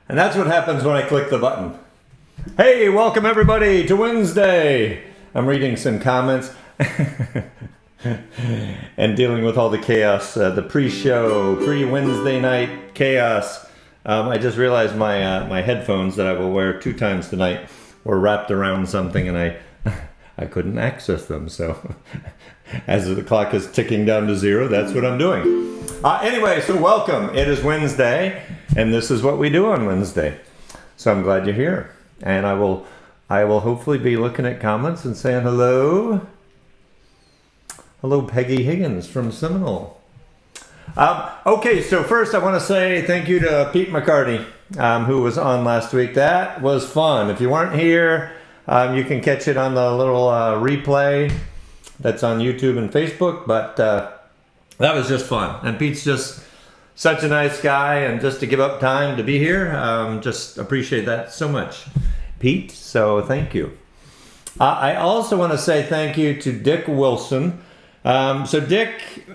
And that's what happens when I click the button. Hey, welcome everybody to Wednesday. I'm reading some comments and dealing with all the chaos, the pre-show, pre-Wednesday night chaos. I just realized my headphones that I will wear 2 times tonight were wrapped around something and I couldn't access them. So as the clock is ticking down to 0, that's what I'm doing. Anyway, so welcome. It is Wednesday, and this is what we do on Wednesday. So I'm glad you're here, and I will hopefully be looking at comments and saying hello. Hello, Peggy Higgins from Seminole. Okay, so first I want to say thank you to Pete McCarty, who was on last week. That was fun. If you weren't here, you can catch it on the little replay that's on YouTube and Facebook, but that was just fun. And Pete's just such a nice guy, and just to give up time to be here, just appreciate that so much, Pete. So thank you. I also want to say thank you to Dick Wilson. So Dick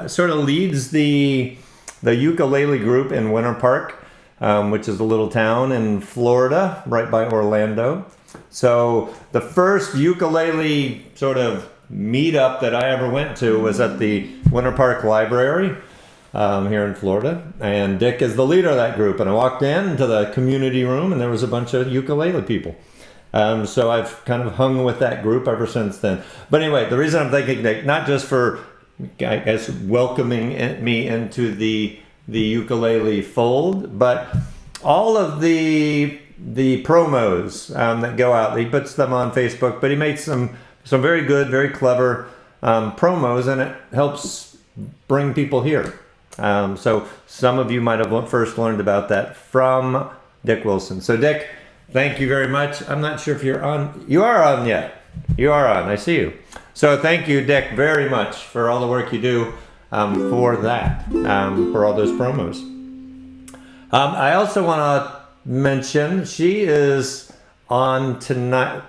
sort of leads the ukulele group in Winter Park, which is a little town in Florida, right by Orlando. So the first ukulele sort of meetup that I ever went to was at the Winter Park Library here in Florida, and Dick is the leader of that group. And I walked into the community room, and there was a bunch of ukulele people. So I've kind of hung with that group ever since then. But anyway, the reason I'm thanking Dick, not just for, I guess, welcoming me into the ukulele fold, but all of the promos that go out. He puts them on Facebook, but he makes some very good, very clever promos, and it helps bring people here. So some of you might have first learned about that from Dick Wilson. So Dick, thank you very much. I'm not sure if you're on. You are on yet. You are on. I see you. So thank you, Dick, very much for all the work you do for that, for all those promos. I also want to mention she is on tonight.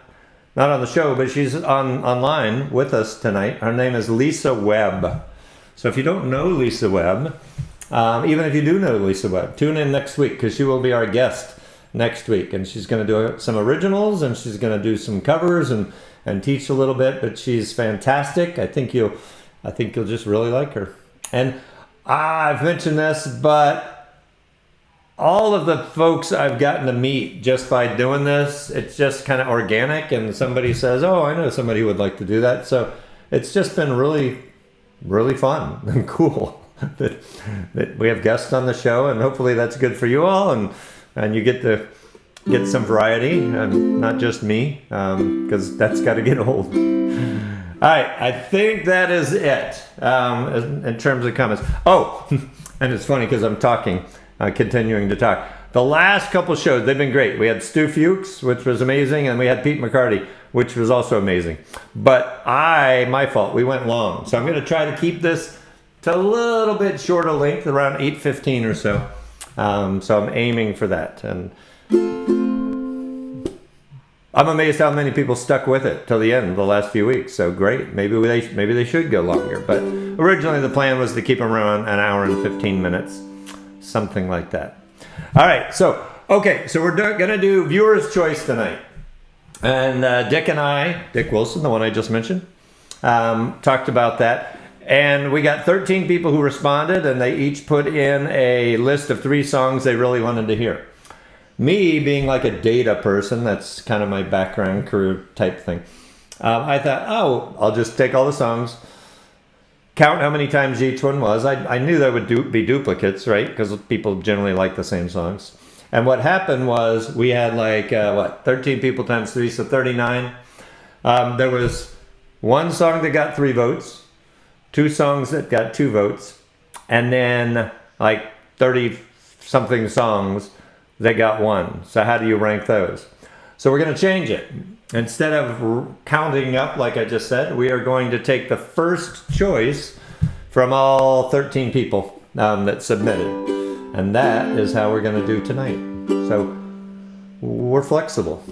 Not on the show, but she's online with us tonight. Her name is Lisa Webb. So if you don't know Lisa Webb, even if you do know Lisa Webb, tune in next week, because she will be our guest next week. And she's going to do some originals, and she's going to do some covers and teach a little bit. But she's fantastic. I think you'll just really like her. And I've mentioned this, but all of the folks I've gotten to meet just by doing this, it's just kind of organic, and somebody says, oh, I know somebody who would like to do that. So it's just been really, really fun and cool that we have guests on the show, and hopefully that's good for you all, and you get to get some variety, and not just me, because that's got to get old. All right, I think that is it in terms of comments. Oh, and it's funny because I'm talking. Continuing to talk. The last couple shows, they've been great. We had Stu Fuchs, which was amazing, and we had Pete McCarty, which was also amazing. But my fault, we went long. So I'm going to try to keep this to a little bit shorter length, around 8:15 or so. So I'm aiming for that. And I'm amazed how many people stuck with it till the end, the last few weeks. So great. Maybe they should go longer. But originally the plan was to keep them around an hour and 15 minutes. Something like that. All right, so we're going to do viewer's choice tonight. And Dick Wilson, the one I just mentioned, talked about that. And we got 13 people who responded, and they each put in a list of 3 songs they really wanted to hear. Me, being like a data person, that's kind of my background, career type thing, I thought, I'll just take all the songs, count how many times each one was. I knew there would be duplicates, right? Because people generally like the same songs. And what happened was we had 13 people times 3, so 39. There was 1 song that got 3 votes, 2 songs that got 2 votes, and then 30-something songs that got 1. So how do you rank those? So we're going to change it. Instead of counting up, like I just said, we are going to take the first choice from all 13 people that submitted. And that is how we're going to do tonight. So we're flexible.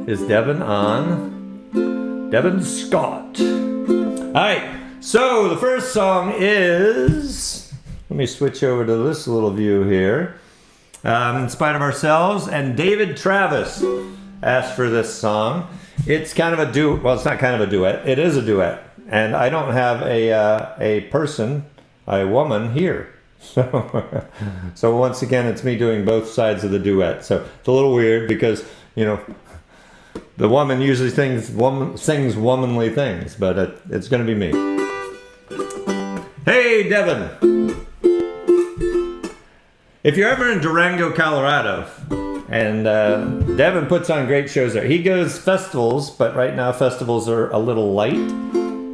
Is Devin on? Devin Scott. All right. So the first song is, Let me switch over to this little view here. In Spite of Ourselves, and David Travis asked for this song. It's kind of a duet. Well, it's not kind of a duet. It is a duet, and I don't have a woman here. So once again, it's me doing both sides of the duet. So it's a little weird because, you know, the woman usually sings womanly things, but it's going to be me. Hey, Devin. If you're ever in Durango, Colorado, and Devin puts on great shows there. He goes festivals, but right now festivals are a little light.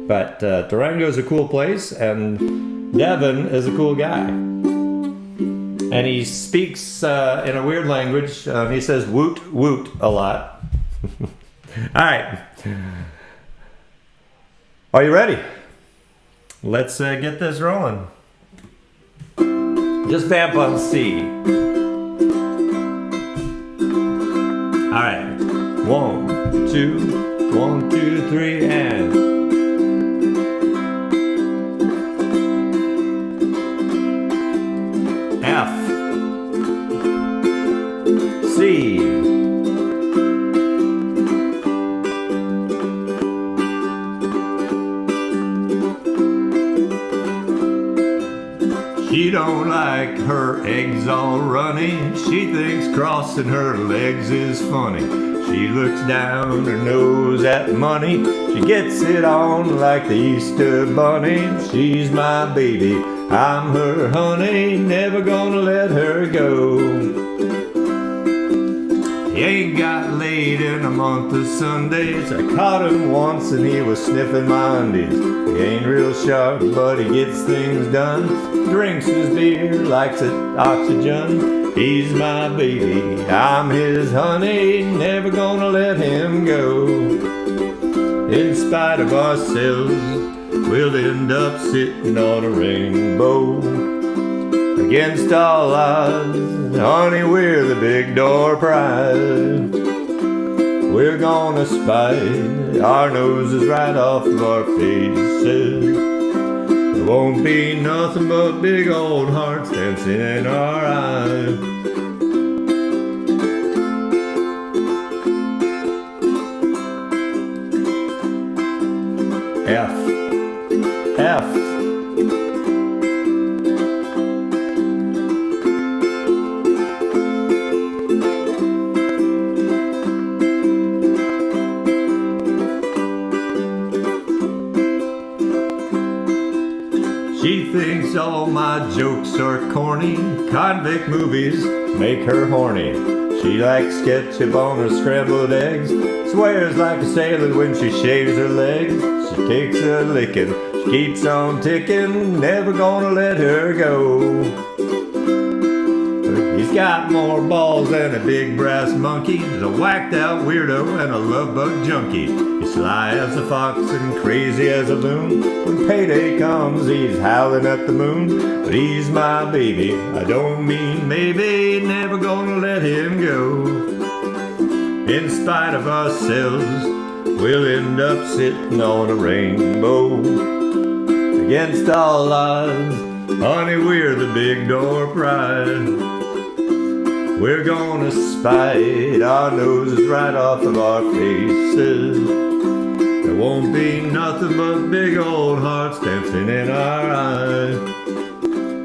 But Durango is a cool place, and Devin is a cool guy. And he speaks in a weird language. He says woot woot a lot. All right. Are you ready? Let's get this rolling. Just vamp on C. All right. 1, 2, 1, 2, 3, and F, C, she don't like her eggs all runny. She thinks crossing her legs is funny. She looks down her nose at money. She gets it on like the Easter bunny. She's my baby, I'm her honey. Never gonna let her go. He ain't got laid in a month of Sundays. I caught him once and he was sniffing my undies. He ain't real sharp, but he gets things done. Drinks his beer, likes it oxygen. He's my baby, I'm his honey. Never gonna let him go. In spite of ourselves, we'll end up sitting on a rainbow. Against all odds, honey, we're the big door prize. We're gonna spite our noses right off of our faces. There won't be nothing but big old hearts dancing in our eyes. F. She thinks all my jokes are corny. Convict movies make her horny. She likes ketchup on her scrambled eggs. Swears like a sailor when she shaves her legs. She takes a licking, she keeps on ticking. Never gonna let her go. He's got more balls than a big brass monkey. He's a whacked out weirdo and a love bug junkie. He's sly as a fox and crazy as a loon. When payday comes, he's howling at the moon. But he's my baby, I don't mean maybe. Never gonna let him go. In spite of ourselves, we'll end up sitting on a rainbow. Against all odds, honey, we're the big door prize. We're gonna spite our noses right off of our faces. There won't be nothing but big old hearts dancing in our eyes.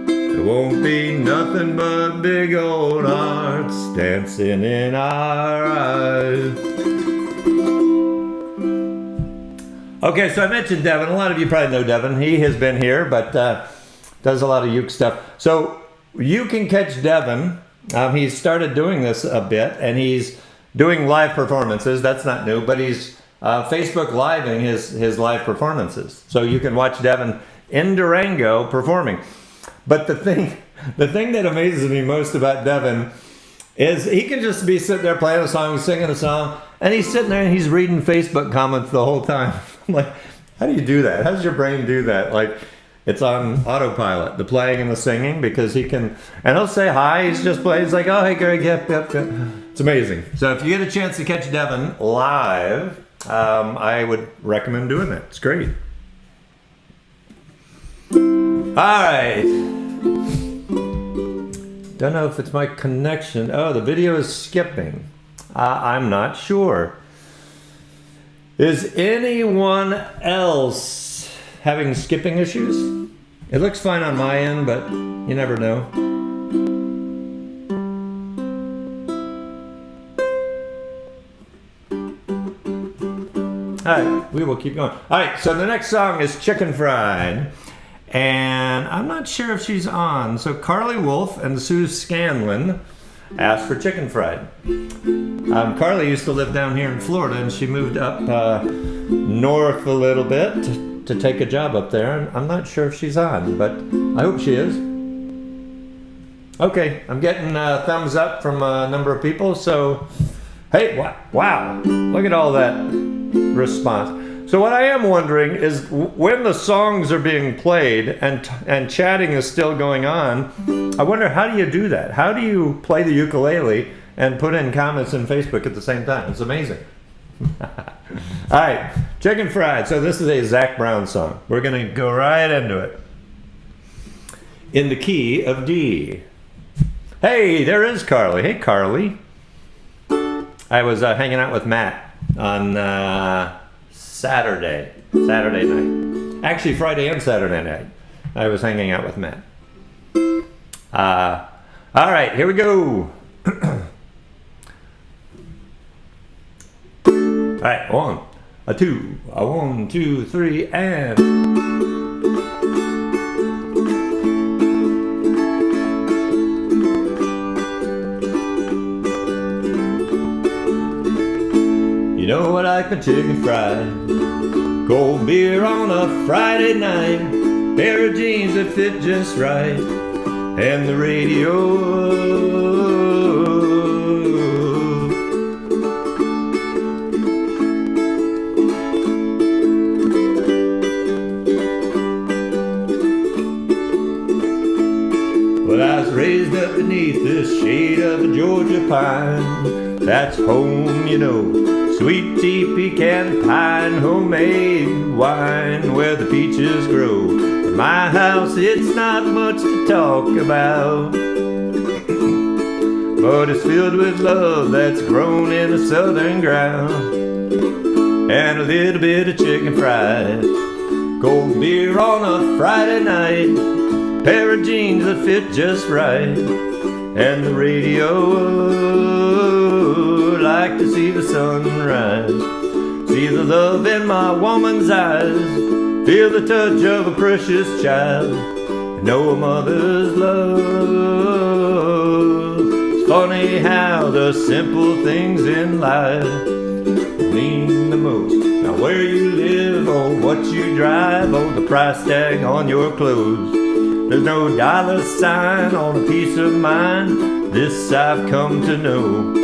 There won't be nothing but big old hearts dancing in our eyes. Okay, so I mentioned Devin. A lot of you probably know Devin. He has been here, but does a lot of uke stuff. So you can catch Devin. He's started doing this a bit, and he's doing live performances. That's not new, but he's Facebook Living his live performances. So you can watch Devin in Durango performing. But the thing that amazes me most about Devin is he can just be sitting there playing a song, singing a song, and he's sitting there and he's reading Facebook comments the whole time. I'm like, how do you do that? How does your brain do that? Like, it's on autopilot, the playing and the singing, because he can, and he'll say hi, he's just playing, he's like, oh, hey, Greg, yep. It's amazing. So if you get a chance to catch Devin live, I would recommend doing that. It's great. All right. Don't know if it's my connection. Oh, the video is skipping. I'm not sure. Is anyone else having skipping issues? It looks fine on my end, but you never know. All right, we will keep going. All right, so the next song is Chicken Fried. And I'm not sure if she's on. So Carly Wolf and Sue Scanlon asked for Chicken Fried. Carly used to live down here in Florida, and she moved up north a little bit to take a job up there. And I'm not sure if she's on, but I hope she is. Okay, I'm getting thumbs up from a number of people. So, hey, wow, look at all that response. So what I am wondering is when the songs are being played and chatting is still going on, I wonder, how do you do that? How do you play the ukulele and put in comments in Facebook at the same time? It's amazing. All right, Chicken Fried. So this is a Zac Brown song. We're going to go right into it. In the key of D. Hey, there is Carly. Hey, Carly. I was hanging out with Matt on Saturday night. Actually, Friday and Saturday night. I was hanging out with Matt. All right, here we go. All right, one, a two, a 1, 2, 3, and. You know I like my chicken fried, cold beer on a Friday night, pair of jeans that fit just right, and the radio. Well, I was raised up beneath the shade of a Georgia pine. That's home, you know. Sweet tea, pecan pie, and homemade wine where the peaches grow. In my house, it's not much to talk about, but it's filled with love that's grown in the southern ground. And a little bit of chicken fried, cold beer on a Friday night, pair of jeans that fit just right, and the radio. Like to see the sunrise, see the love in my woman's eyes, feel the touch of a precious child, and know a mother's love. It's funny how the simple things in life mean the most. Now where you live or what you drive or the price tag on your clothes, there's no dollar sign on a piece of mind. This I've come to know.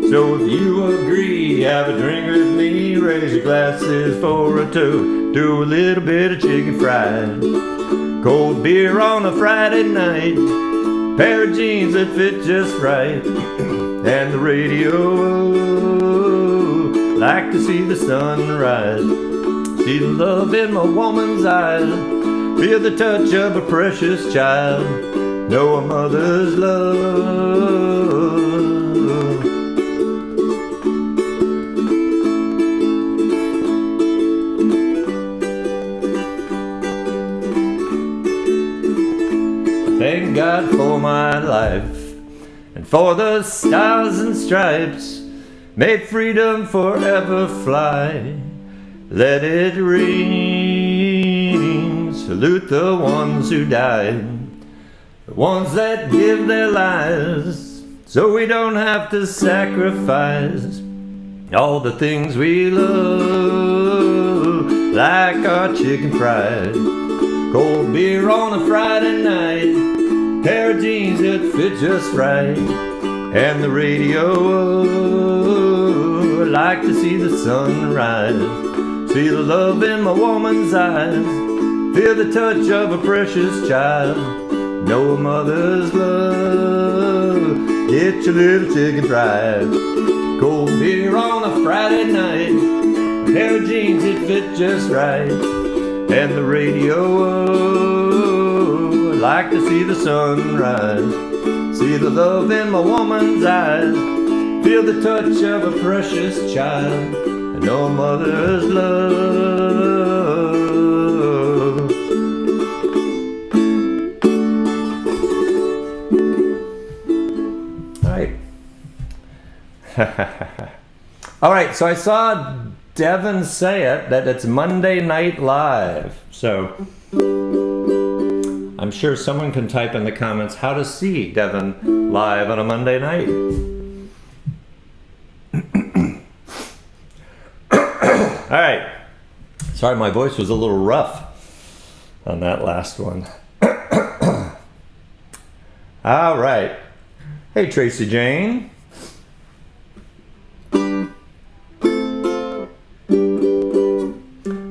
So if you agree, have a drink with me, raise your glasses for a toast to a little bit of chicken fried, cold beer on a Friday night, pair of jeans that fit just right, and the radio. Like to see the sunrise, see the love in my woman's eyes, feel the touch of a precious child, know a mother's love. Thank God for my life and for the stars and stripes. May freedom forever fly. Let it ring. Salute the ones who died, the ones that give their lives so we don't have to sacrifice all the things we love, like our chicken fried, cold beer on a Friday night, pair of jeans that fit just right, and the radio. Like to see the sunrise, see the love in my woman's eyes, feel the touch of a precious child, know a mother's love. Get your little chicken fried, cold beer on a Friday night, a pair of jeans that fit just right, and the radio. like to see the sun rise. See the love in my woman's eyes. Feel the touch of a precious child. And know mother's love. All right, so I saw Devin say it, that it's Monday Night Live. So I'm sure someone can type in the comments how to see Devin live on a Monday night. All right. Sorry, my voice was a little rough on that last one. All right. Hey, Tracy Jane.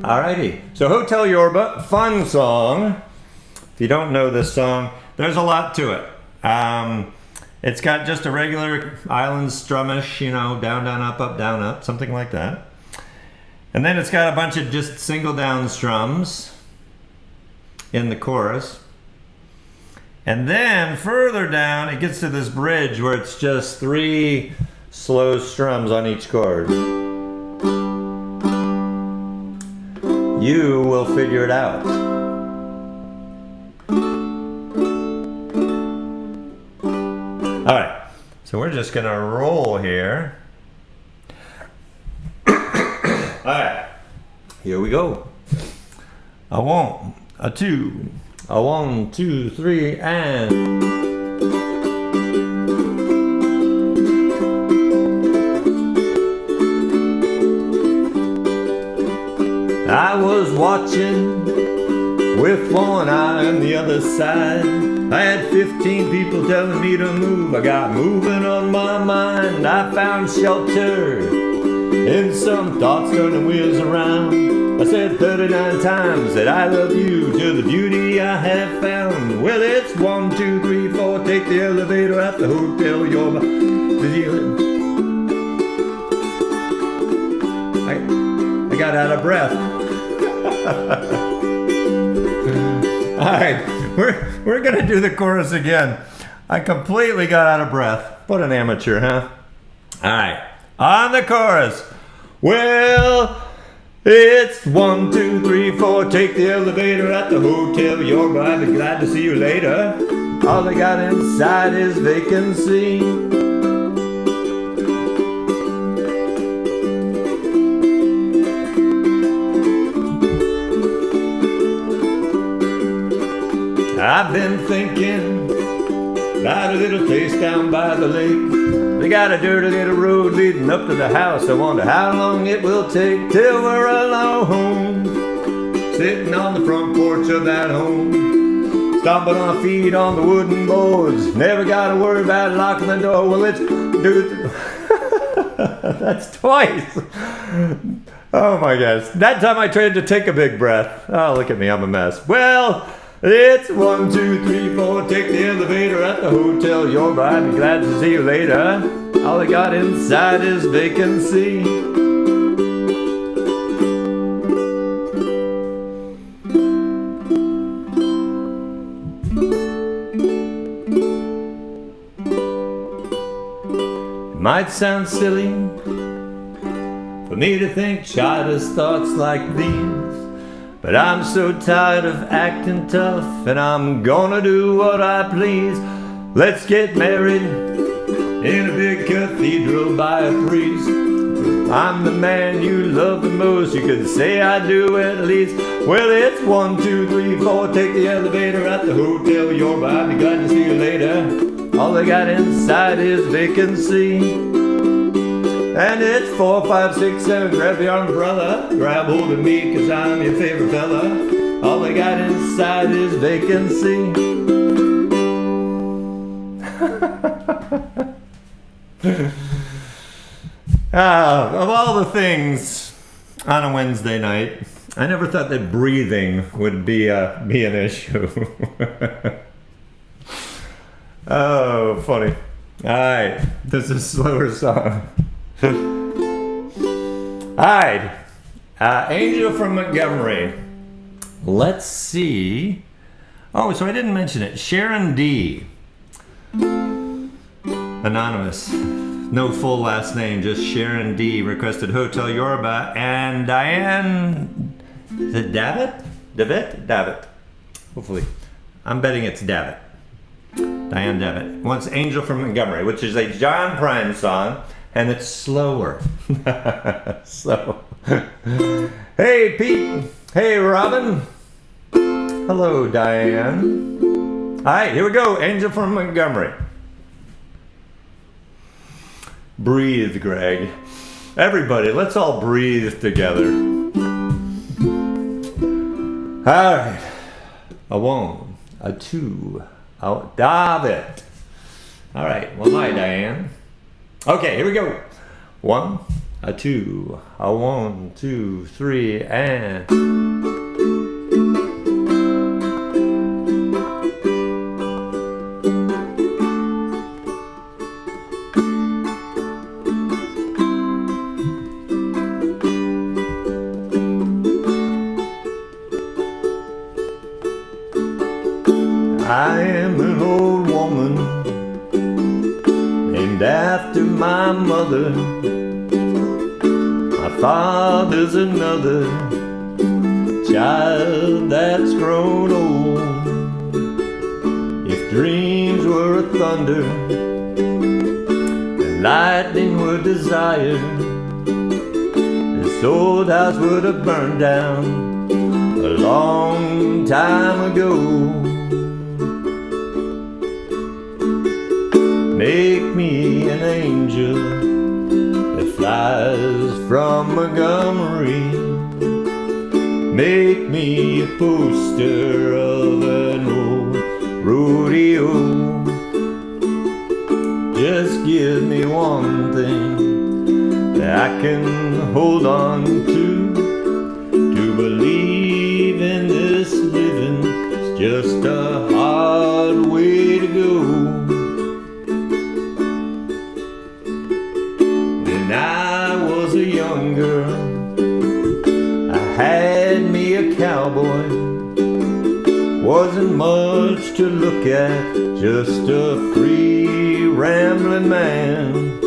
Alrighty, so Hotel Yorba, fun song. If you don't know this song, there's a lot to it. It's got just a regular island strummish, you know, down, down, up, down, up, something like that. And then it's got a bunch of just single down strums in the chorus. And then further down, it gets to this bridge where it's just 3 slow strums on each chord. You will figure it out. All right, so we're just gonna roll here. All right, here we go. A 1, a 2, a 1, 2, 3, and. I was watching with one eye on the other side. I had 15 people telling me to move. I got moving on my mind. I found shelter in some thoughts turning wheels around. I said 39 times that I love you to the beauty I have found. Well, it's 1, 2, 3, 4. Take the elevator at the Hotel Yorba. I got out of breath. Alright, we're gonna do the chorus again. I completely got out of breath. What an amateur, huh? Alright, on the chorus. Well, it's 1, 2, 3, 4. Take the elevator at the Hotel Yorba. I'd be glad to see you later. All they got inside is vacancy. I've been thinking about a little place down by the lake. They got a dirty little road leading up to the house. I wonder how long it will take till we're alone, sitting on the front porch of that home, stomping our feet on the wooden boards. Never gotta worry about locking the door. Well, let's do it. That's twice. Oh my gosh. That time I tried to take a big breath. Oh, look at me, I'm a mess. Well, it's 1, 2, 3, 4. Take the elevator at the Hotel Yorba. I'd be glad to see you later. All I got inside is vacancy. It might sound silly for me to think childish thoughts like these, but I'm so tired of acting tough, and I'm gonna do what I please. Let's get married in a big cathedral by a priest. I'm the man you love the most. You could say I do at least. Well, it's 1, 2, 3, 4. Take the elevator at the Hotel Yorba. I'll be glad to see you later. All I got inside is vacancy. And it's 4, 5, 6, 7. Grab your umbrella. Grab hold of me, 'cause I'm your favorite fella. All I got inside is vacancy. Of all the things on a Wednesday night, I never thought that breathing would be an issue. Oh, funny. Alright, this is a slower song. Alright, Angel from Montgomery. Let's see Oh, so I didn't mention it. Sharon D. Anonymous. No full last name, just Sharon D. requested Hotel Yoruba. And Diane, is it Davitt? Davitt. Hopefully. I'm betting it's Davitt. Diane Davitt wants Angel from Montgomery, which is a John Prine song, and it's slower. So, hey Pete. Hey Robin. Hello Diane. All right, here we go. Angel from Montgomery. Breathe, Greg. Everybody, let's all breathe together. All right. A one, a two, a David. All right. Well, hi, Diane. Okay, here we go. One, a two, a 1, 2, 3, and. I am an old woman named after my mother. My father's another child that's grown old. If dreams were a thunder and lightning were desire, this old house would have burned down a long time ago. Make me an angel that flies from Montgomery. Make me a poster of an old rodeo. Just give me one thing that I can hold on to believe in this living. It's just a hard way to go. When I was a young girl, I had me a cowboy. Wasn't much to look at, just a free rambling man.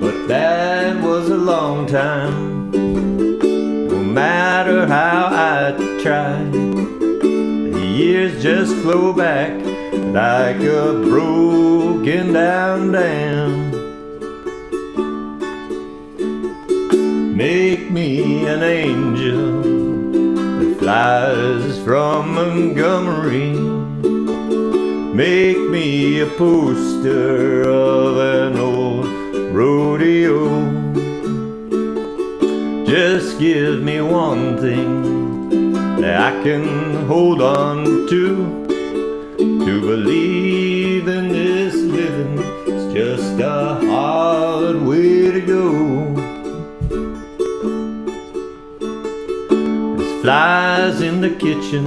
But that was a long time, no matter how I tried. The years just flow back like a broken down dam. Make me an angel that flies from Montgomery. Make me a poster of an old rodeo. Just give me one thing that I can hold on to believe in this living. It's just a hard way to go. Flies in the kitchen,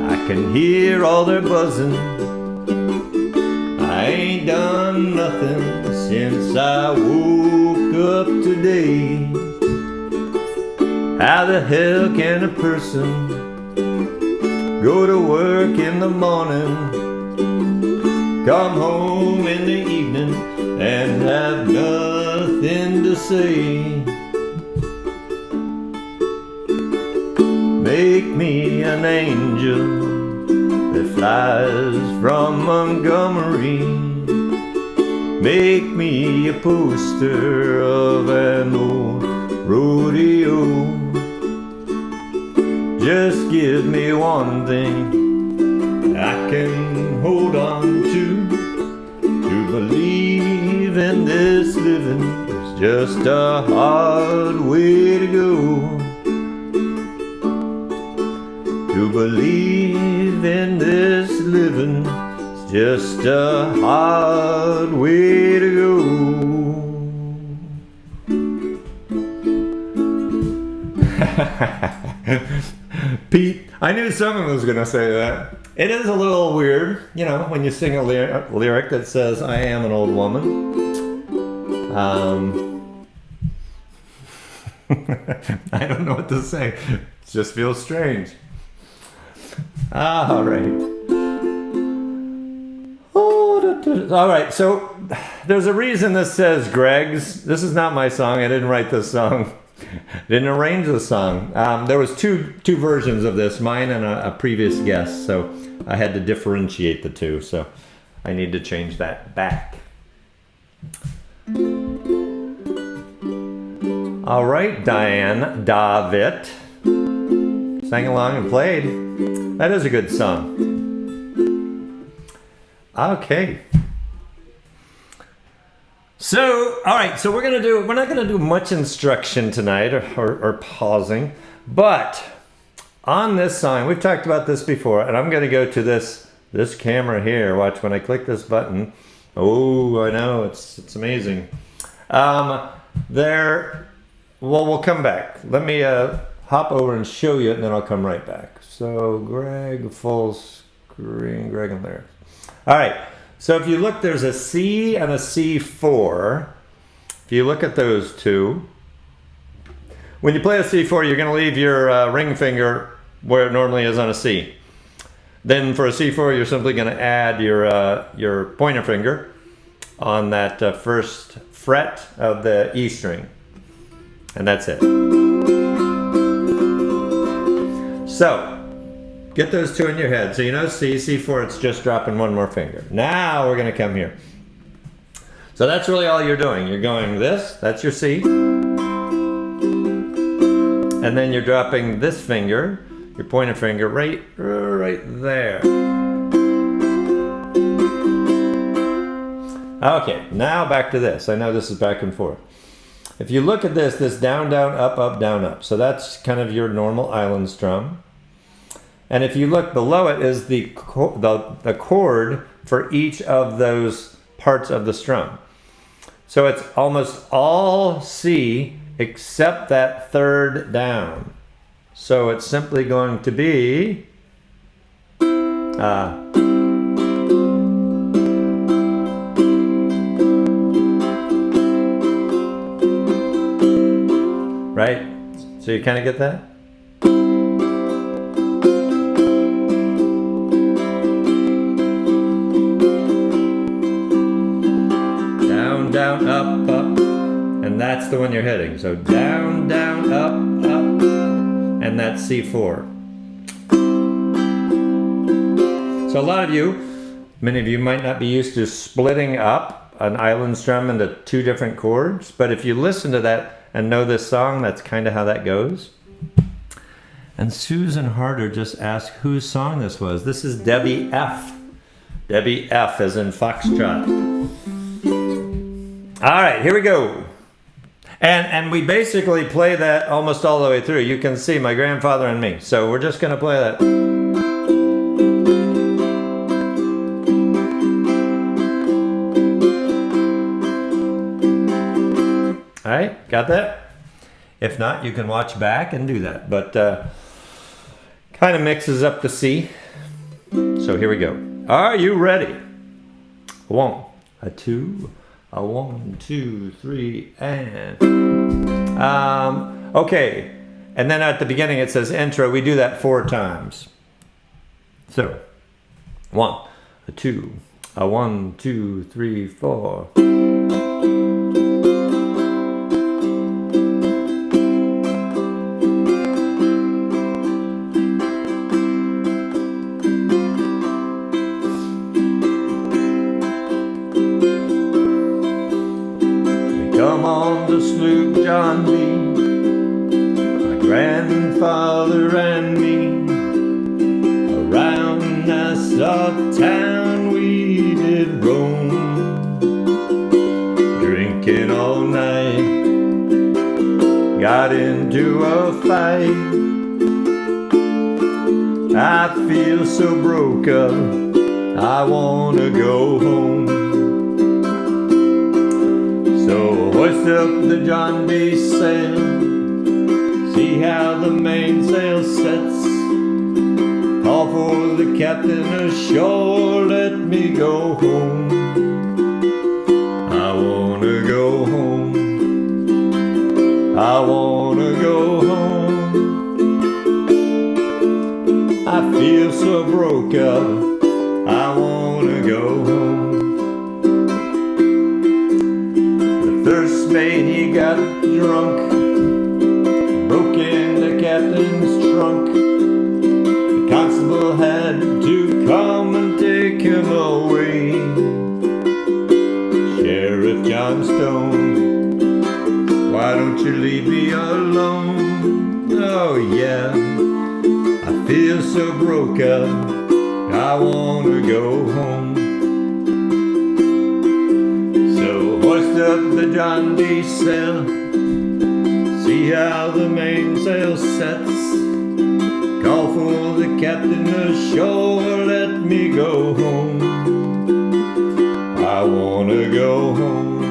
I can hear all their buzzing. I ain't done nothing since I woke up today. How the hell can a person go to work in the morning, come home in the evening, and have nothing to say? Make me an angel that flies from Montgomery. Make me a poster of an old rodeo. Just give me one thing I can hold on to believe in this living. It's just a hard way to go. To believe in this living, it's just a hard way to go. Pete, I knew someone was going to say that. It is a little weird, you know, when you sing a lyric that says, I am an old woman. I don't know what to say. It just feels strange. All right. All right, so there's a reason this says Greg's. This is not my song. I didn't write this song. Didn't arrange the song. There was two versions of this, mine and a previous guest, so I had to differentiate the two, so I need to change that back. All right, Diane Davitt sang along and played. That is a good song. Okay. So, all right, so we're not gonna do much instruction tonight or pausing, but on this song, we've talked about this before, and I'm gonna go to this camera here. Watch when I click this button. Oh, I know, it's amazing. We'll come back. Let me hop over and show you it, and then I'll come right back. So, Greg, full screen, Greg and Larry. All right, so if you look, there's a C and a C4. If you look at those two, when you play a C4, you're gonna leave your ring finger where it normally is on a C. Then for a C4, you're simply gonna add your pointer finger on that first fret of the E string. And that's it. So, get those two in your head. So you know C, C4, it's just dropping one more finger. Now we're gonna come here. So that's really all you're doing. You're going this, that's your C. And then you're dropping this finger, your pointer finger, right there. Okay, now back to this. I know this is back and forth. If you look at this down, down, up, up, down, up. So that's kind of your normal island strum. And if you look below it is the chord for each of those parts of the strum. So it's almost all C except that third down. So it's simply going to be right? So you kind of get that? Down, down, up, up. And that's the one you're hitting. So down, down, up, up. And that's C4. So a lot of you, many of you might not be used to splitting up an island strum into two different chords, but if you listen to that and know this song, that's kind of how that goes. And Susan Harder just asked whose song this was. This is Debbie F. Debbie F as in Foxtrot. All right, here we go. And we basically play that almost all the way through. You can see my grandfather and me. So we're just gonna play that. All right, got that? If not, you can watch back and do that. But kind of mixes up the C. So here we go. Are you ready? A 1, a 2, a 1, 2, 3, and... okay, and then at the beginning it says intro. We do that 4 times. So, 1, a 2, a 1, 2, 3, 4. Come on the sloop, John B. My grandfather and me. Around Nassau town we did roam, drinking all night. Got into a fight. I feel so broke up, I wanna go home. So hoist up the John B. sail, see how the mainsail sets. Call for the captain ashore, let me go home. I wanna go home. I wanna go home. I feel so broke up, I wanna go home. The first mate, he got drunk, broke in the captain's trunk. The constable had to come and take him away. Sheriff Johnstone, why don't you leave me alone? Oh yeah, I feel so broke up, I wanna go home. So hoist up the John D. sail, see how the mainsail sets. Call for the captain ashore, let me go home. I wanna go home,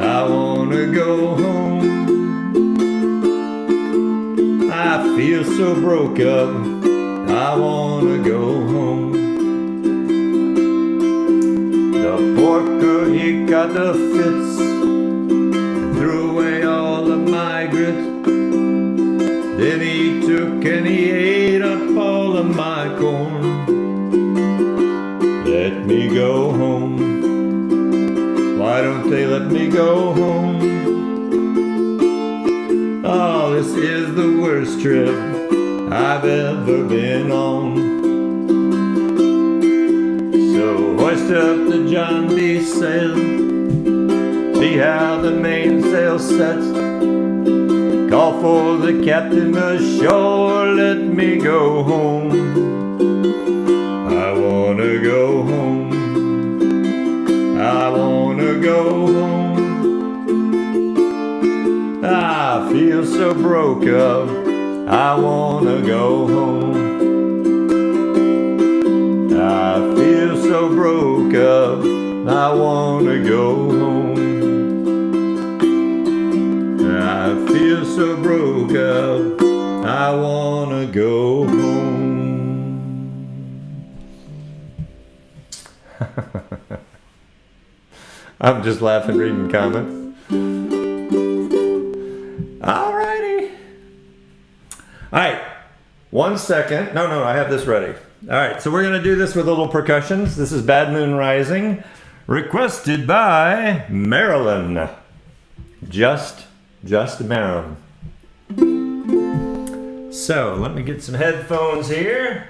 I wanna go home. I feel so broke up, I wanna go home. The porker, he got the fits, threw away all of my grit. Then he took and he ate up all of my corn. Let me go home, why don't they let me go home? Oh, this is the worst trip I've ever been on. So hoist up the John D. sail, see how the mainsail sets. Call for the captain ashore, let me go home. I wanna go home, I wanna go home. I feel so broke up, I wanna go home. I feel so broke up, I wanna go home. I feel so broke up, I wanna go home. I'm just laughing reading comments. Alrighty. Alright, 1 second. No, I have this ready. Alright, so we're going to do this with little percussions. This is Bad Moon Rising, requested by Marilyn. Just Marilyn. So, let me get some headphones here.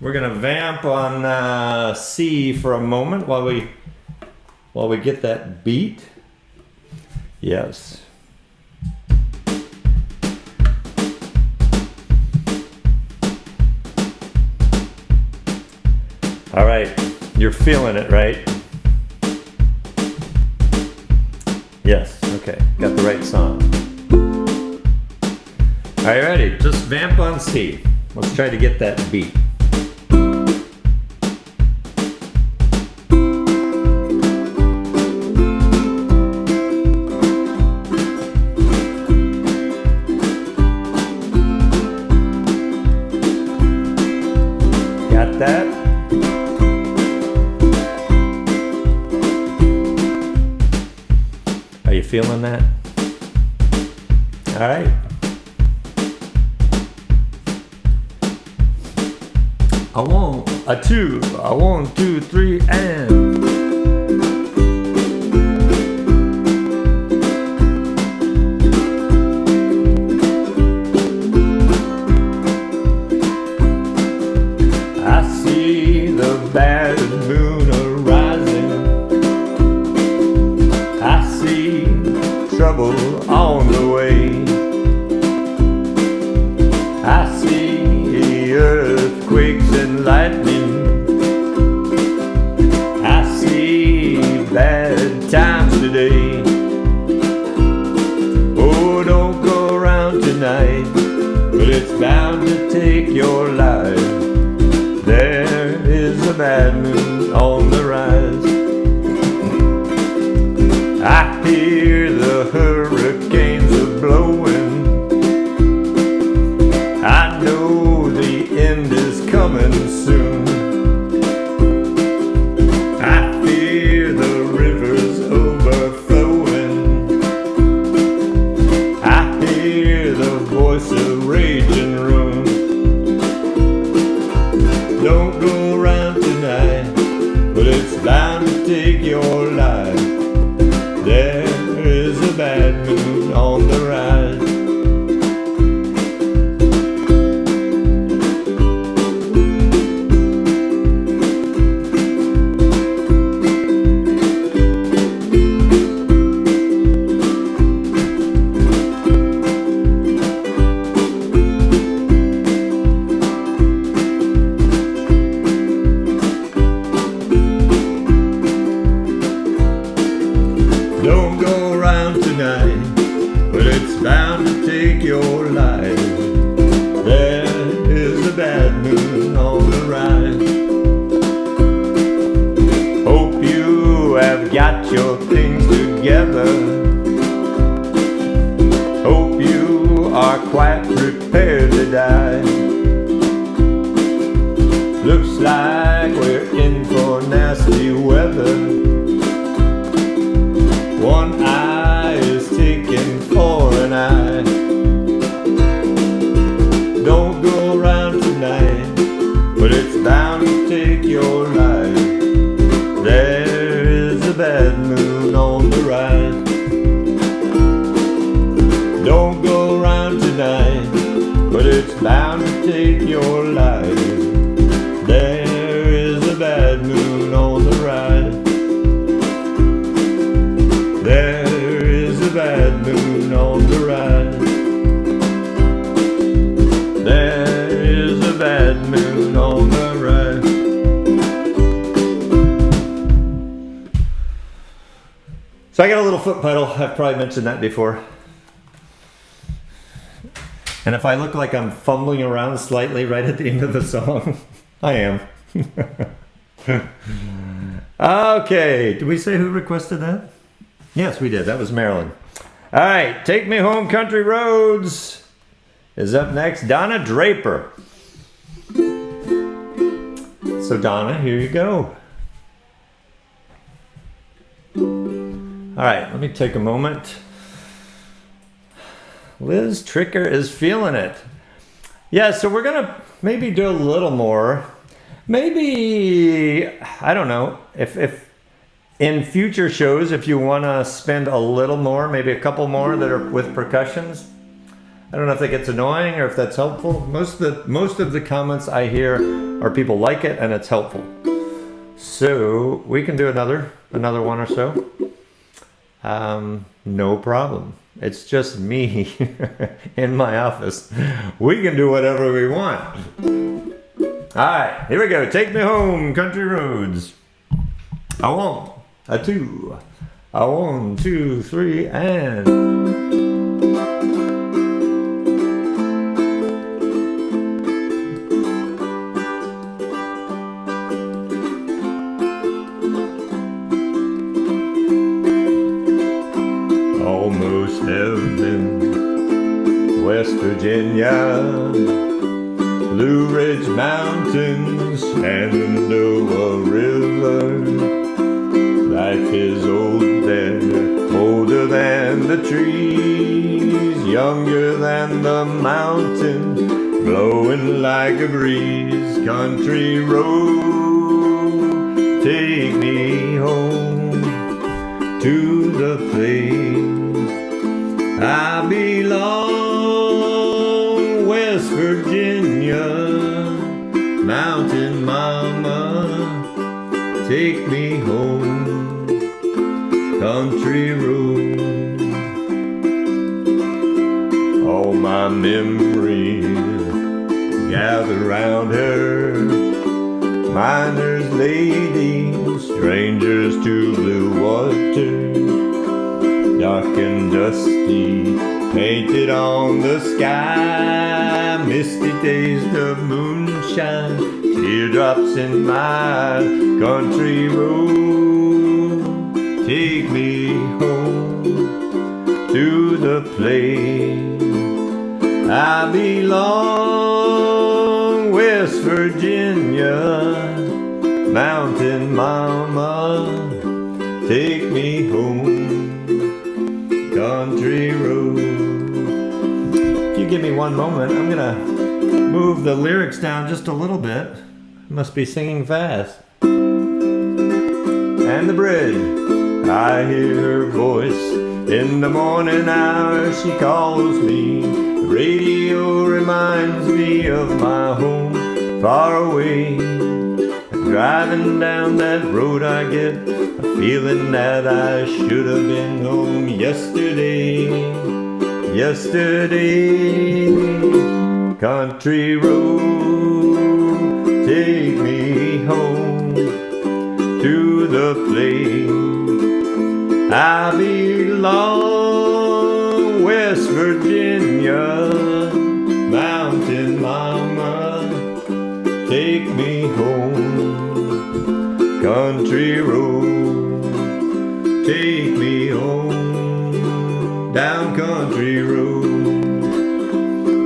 We're going to vamp on C for a moment while we get that beat. Yes. All right, you're feeling it, right? Yes, okay, got the right song. Are you ready? Just vamp on C. Let's try to get that beat. Got that? Are you feeling that? All right. I want a 2, I want 2, 3, and. I see the bad moon arising. I see trouble on the way. I see earthquakes and lightning. I see bad times today. Oh, don't go around tonight, but it's bound to take your life. There is a bad moon on the rise. I hear the hurricanes are blowing. I know the end is coming soon. I fear the rivers overflowing. I hear the voice of rage and ruin. Don't go around tonight, but it's bound to take your life. There is a bad moon on the rise. Don't go around tonight, but it's bound to take your life. There is a bad moon on the rise. Hope you have got your things together. Hope you are quite prepared to die. Looks like we're in for nasty weather. One eye is taken for an eye. Don't go around tonight, but it's bound to take your life. There is a bad moon on the rise. Don't go around tonight, but it's bound to take your life. There is a bad moon on the rise. There is a bad moon on the rise. There is a bad moon on the rise. So I got a little foot pedal. I've probably mentioned that before. And if I look like I'm fumbling around slightly right at the end of the song, I am. Okay, did we say who requested that? Yes, we did. That was Marilyn. All right, Take Me Home Country Roads is up next. Donna Draper. So Donna, here you go. All right, let me take a moment. Liz Tricker is feeling it. Yeah, so we're gonna maybe do a little more. Maybe, I don't know, if in future shows, if you want to spend a little more, maybe a couple more that are with percussions. I don't know if that gets annoying or if that's helpful. Most of the comments I hear are people like it and it's helpful. So we can do another one or so. No problem. It's just me in my office. We can do whatever we want. All right, here we go. Take Me Home, Country Roads. I won't. A two, a 1, 2, 3, and almost heaven, West Virginia, Blue Ridge Mountains, Shenandoah River. Life is old there, older than the trees, younger than the mountain, blowing like a breeze. Country road, take me home to the place I belong. West Virginia, mountain mama, take me home. Country road. All my memories gather round her. Miner's lady, strangers to blue water. Dark and dusty, painted on the sky. Misty taste of moonshine, teardrops in my country road. Take me home to the place I belong. West Virginia, mountain mama, take me home, country road. If you give me one moment, I'm gonna move the lyrics down just a little bit. Must be singing fast. And the bridge, I hear her voice. In the morning hour she calls me. The radio reminds me of my home far away. And driving down that road I get a feeling that I should have been home yesterday. Yesterday. Country road, take me home to the place I belong. West Virginia, mountain mama, take me home. Country road, take me home. Down country road,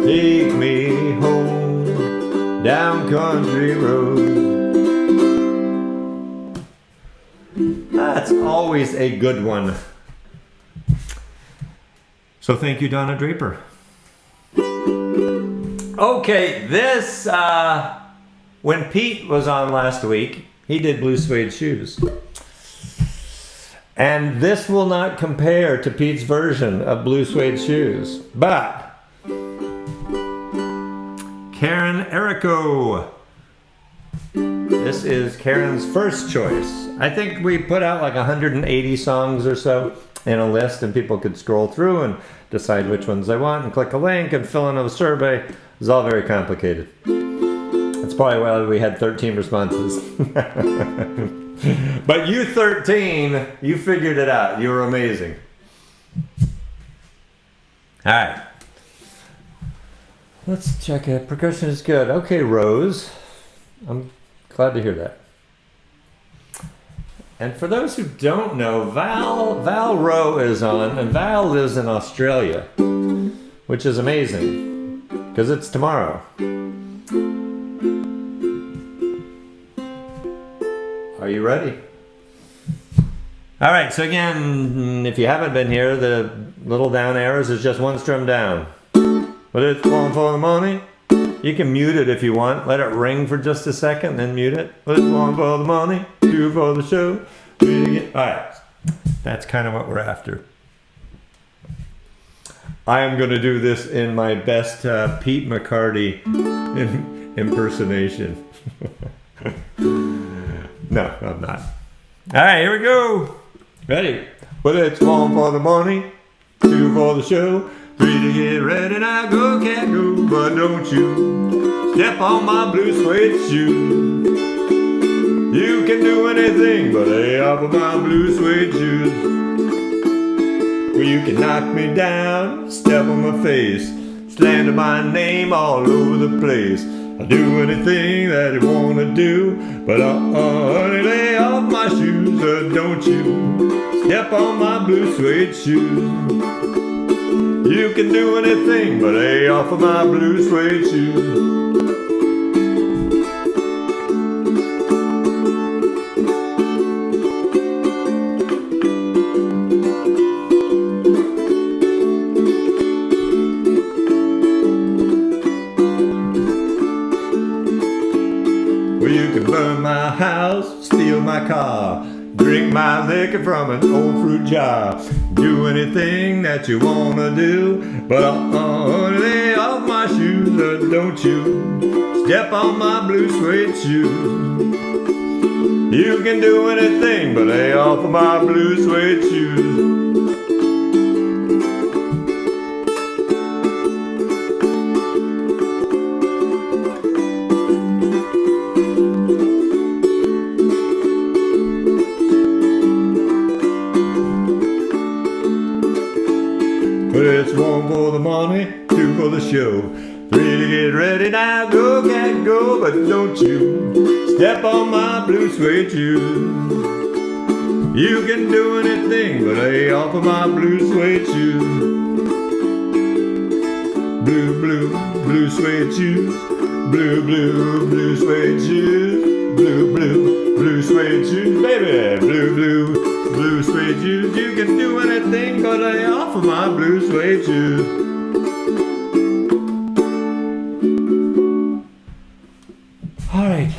take me home. Down country road. That's always a good one. So thank you, Donna Draper. Okay, this, when Pete was on last week, he did Blue Suede Shoes. And this will not compare to Pete's version of Blue Suede Shoes, but Karen Erico. This is Karen's first choice. I think we put out like 180 songs or so in a list, and people could scroll through and decide which ones they want and click a link and fill in a survey. It's all very complicated. That's probably why we had 13 responses. But you 13, you figured it out. You were amazing. All right. Let's check it. Percussion is good. Okay, Rose. I'm glad to hear that. And for those who don't know, Val Rowe is on, and Val lives in Australia, which is amazing, because it's tomorrow. Are you ready? All right, so again, if you haven't been here, the little down arrows is just one strum down. But it's one for the money. You can mute it if you want. Let it ring for just a second, then mute it. But it's one for the money, two for the show. Alright, that's kind of what we're after. I am going to do this in my best Pete McCarty impersonation. No, I'm not. Alright, here we go. Ready? But it's one for the money, two for the show. Three to get ready, now go, cat, go. But don't you step on my blue suede shoe. You can do anything but lay off of my blue suede shoes. Well, you can knock me down, step on my face, slander my name all over the place. I'll do anything that you wanna do, but honey, lay off my shoes. Don't you step on my blue suede shoes. You can do anything but lay off of my blue suede shoes. Well, you can burn my house, steal my car, drink my liquor from an old fruit jar. Do anything that you wanna do, but lay off my shoes. Don't you step on my blue suede shoes. You can do anything but lay off of my blue suede shoes. But it's one for the money, two for the show. Three to get ready, now go, cat, go. But don't you step on my blue suede shoes. You can do anything but lay off of my blue suede shoes. Blue, blue, blue suede shoes. Blue, blue, blue suede shoes. Blue, blue, blue suede shoes. Baby, blue, blue, blue suede shoes. You can do anything but lay off of my blue suede shoes. All right,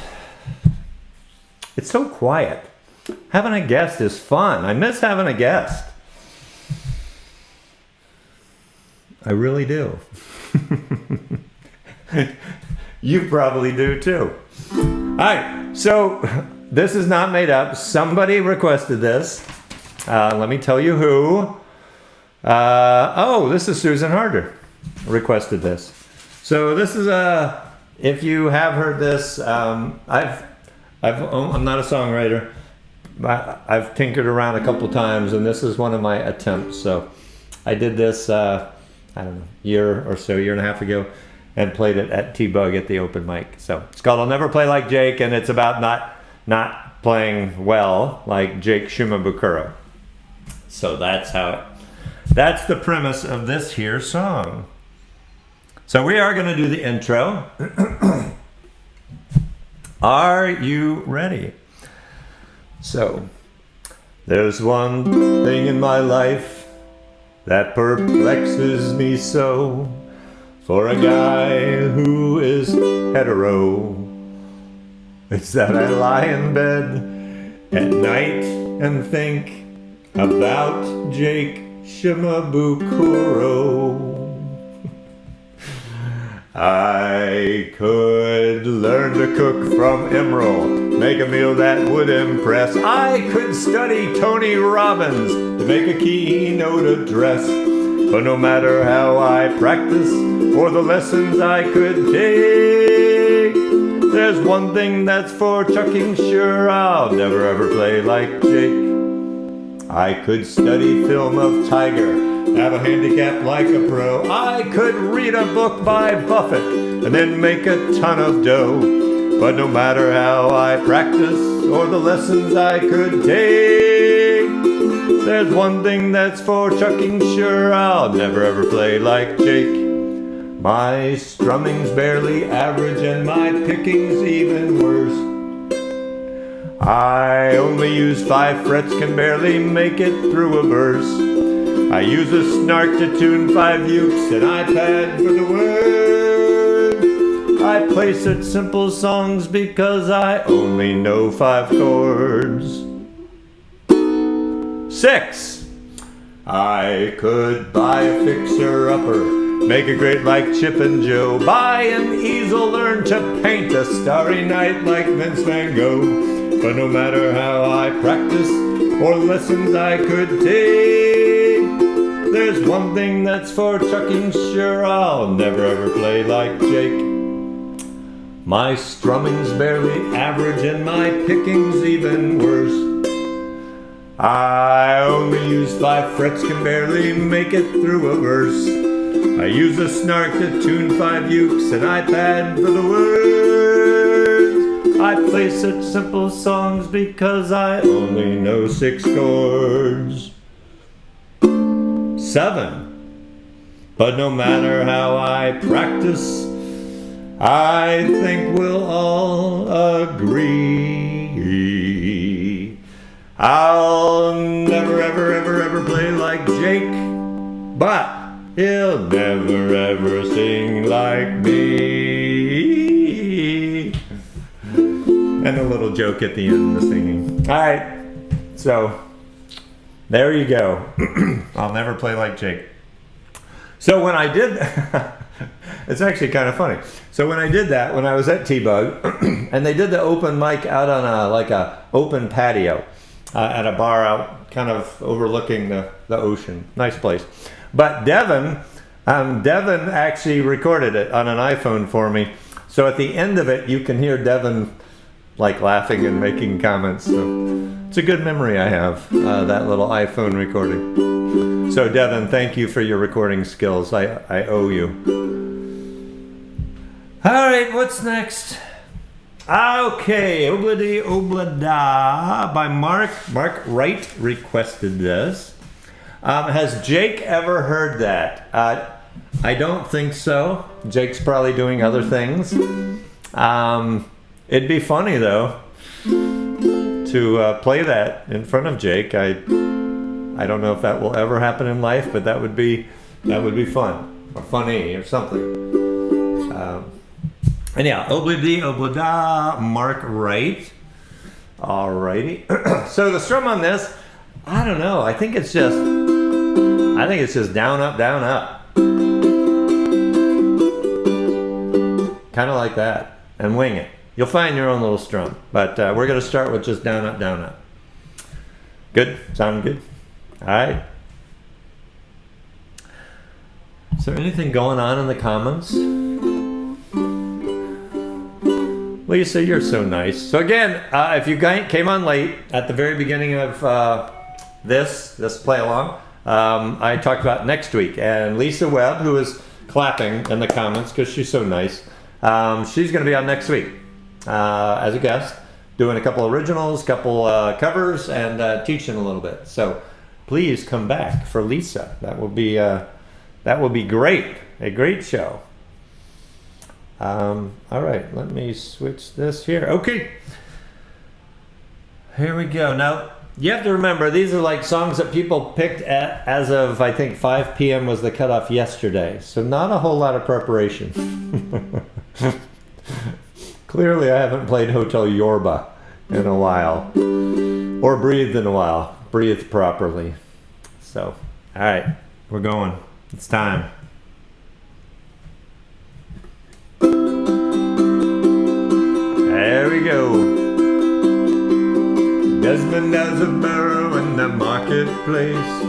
It's so quiet. Having a guest is fun. I miss having a guest. I really do. You probably do too. All right, so this is not made up. Somebody requested this. Let me tell you who. This is Susan Harder requested this. So this is if you have heard this, I'm not a songwriter. I've tinkered around a couple times, and this is one of my attempts. So I did this, I don't know, year and a half ago, and played it at T-Bug at the open mic. So it's called I'll Never Play Like Jake, and it's about not playing well like Jake Shimabukuro. So that's the premise of this here song. So we are going to do the intro. Are you ready? So, there's one thing in my life that perplexes me so. For a guy who is hetero, it's that I lie in bed at night and think about Jake Shimabukuro. I could learn to cook from Emerald, make a meal that would impress. I could study Tony Robbins to make a keynote address. But no matter how I practice or the lessons I could take, there's one thing that's for chucking sure: I'll never ever play like Jake. I could study film of Tiger, have a handicap like a pro. I could read a book by Buffett and then make a ton of dough. But no matter how I practice or the lessons I could take, there's one thing that's for chucking sure: I'll never ever play like Jake. My strumming's barely average and my picking's even worse. I only use 5 frets, can barely make it through a verse. I use a snark to tune 5 ukes, an iPad for the words. I play such simple songs because I only know 5 chords. 6. I could buy a fixer-upper, make a grate like Chip and Joe, buy an easel, learn to paint a starry night like Vince Van Gogh. But no matter how I practice or lessons I could take, there's one thing that's for chucking sure: I'll never ever play like Jake. My strumming's barely average and my picking's even worse. I only use 5 frets, can barely make it through a verse. I use a snark to tune 5 ukes, an iPad for the words. I play such simple songs because I only know 6 chords. 7. But no matter how I practice, I think we'll all agree I'll never ever ever ever play like Jake, but he'll never ever sing like me. And a little joke at the end of the singing. Alright, so there you go. I'll never play like Jake. So when I did, it's actually kind of funny. So when I did that, when I was at T-Bug, and they did the open mic out on a open patio at a bar out kind of overlooking the ocean. Nice place. But Devin actually recorded it on an iPhone for me. So at the end of it, you can hear Devin like laughing and making comments. So it's a good memory I have, that little iPhone recording. So Devin, thank you for your recording skills. I owe you. All right, what's next? Okay, Obladi Oblada by Mark. Mark Wright requested this. Has Jake ever heard that? I don't think so. Jake's probably doing other things. It'd be funny though to play that in front of Jake. I don't know if that will ever happen in life, but that would be fun or funny or something. And yeah, Obladi Oblada, Mark Wright. Alrighty. So the strum on this, I don't know. I think it's just down, up, down, up. Kind of like that. And wing it. You'll find your own little strum. But we're going to start with just down, up, down, up. Good? Sound good? Alright. Is there anything going on in the comments? Lisa, you're so nice. So again, if you came on late at the very beginning of this play along, I talked about next week. And Lisa Webb, who is clapping in the comments because she's so nice, she's going to be on next week as a guest, doing a couple originals, couple covers, and teaching a little bit. So please come back for Lisa. That will be great. A great show. All right, let me switch this here. Okay, here we go. Now, you have to remember, these are like songs that people picked as of, I think, 5 p.m. was the cutoff yesterday. So not a whole lot of preparation. Clearly, I haven't played Hotel Yorba in a while. Or breathed in a while. Breathed properly. So, all right, we're going. It's time. There we go. Desmond has a barrow in the marketplace.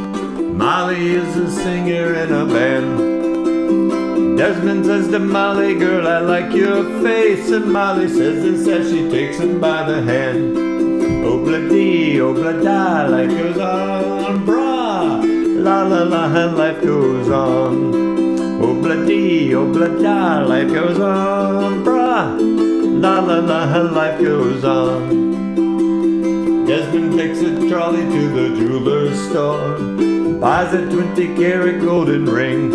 Molly is a singer in a band. Desmond says to Molly, girl, I like your face. And Molly says this as she takes him by the hand. Obla-dee, obla-da, life goes on, brah. La la la, life goes on. Obla-dee, obla-da, life goes on, brah. La la la, life goes on. Desmond takes a trolley to the jeweler's store, buys a 20-karat golden ring,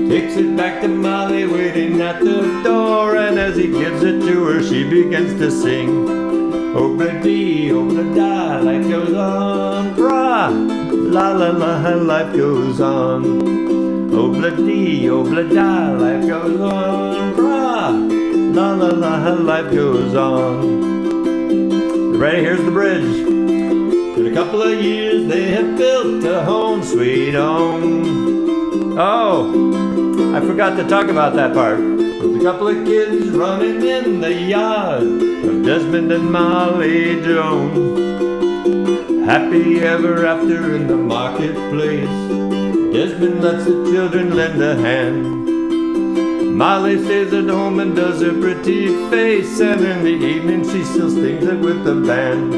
takes it back to Molly waiting at the door, and as he gives it to her, she begins to sing. Obla-dee, obla-da, life goes on, brah. La la la, life goes on. Obla-dee, obla-da, life goes on, brah. La la la, life goes on. Ready? Here's the bridge. In a couple of years they have built a home sweet home. Oh, I forgot to talk about that part. With a couple of kids running in the yard of Desmond and Molly Jones. Happy ever after in the marketplace. Desmond lets the children lend a hand. Molly stays at home and does her pretty face, and in the evening she still sings it with the band.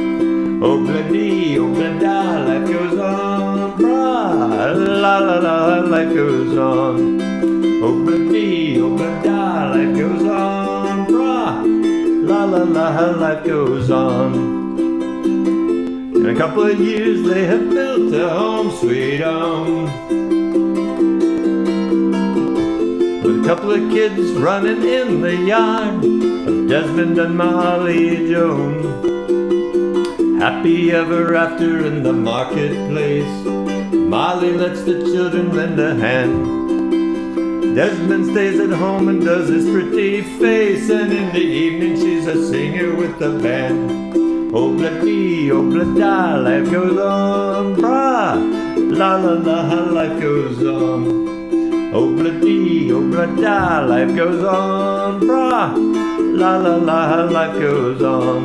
Obla-dee, obla-da, life goes on, brah. La la la, life goes on. Obla-dee, obla-da, life goes on, brah. La la la, life goes on. In a couple of years they have built a home sweet home. With a couple of kids running in the yard of Desmond and Molly Jones. Happy ever after in the marketplace. Molly lets the children lend a hand. Desmond stays at home and does his pretty face, and in the evening she's a singer with the band. Obla-dee, obla-da, life goes on, brah. La la la, life goes on. Obla-dee, obla-da, life goes on, brah. La la la, life goes on.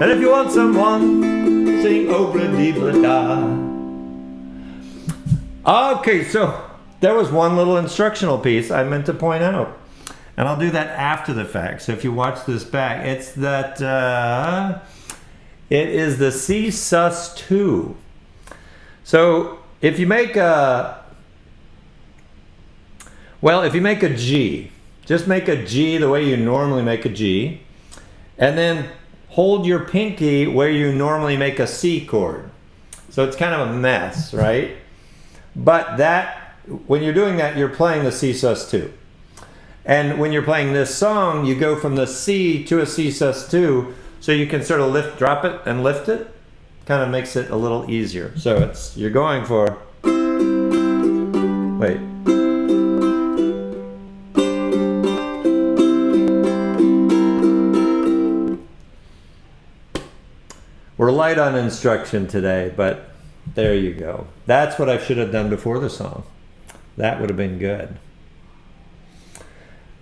And if you want someone, sing obla-dee-bla-da. Okay, so there was one little instructional piece I meant to point out. And I'll do that after the fact. So if you watch this back, it's that it is the C sus2. So if you make a G, just make a G the way you normally make a G, and then hold your pinky where you normally make a C chord. So it's kind of a mess, right? But that, when you're doing that, you're playing the C sus2. And when you're playing this song, you go from the C to a C sus2, so you can sort of drop it and lift it. Kind of makes it a little easier. So you're going for, wait. we're light on instruction today, but there you go. That's what I should have done before the song. That would have been good.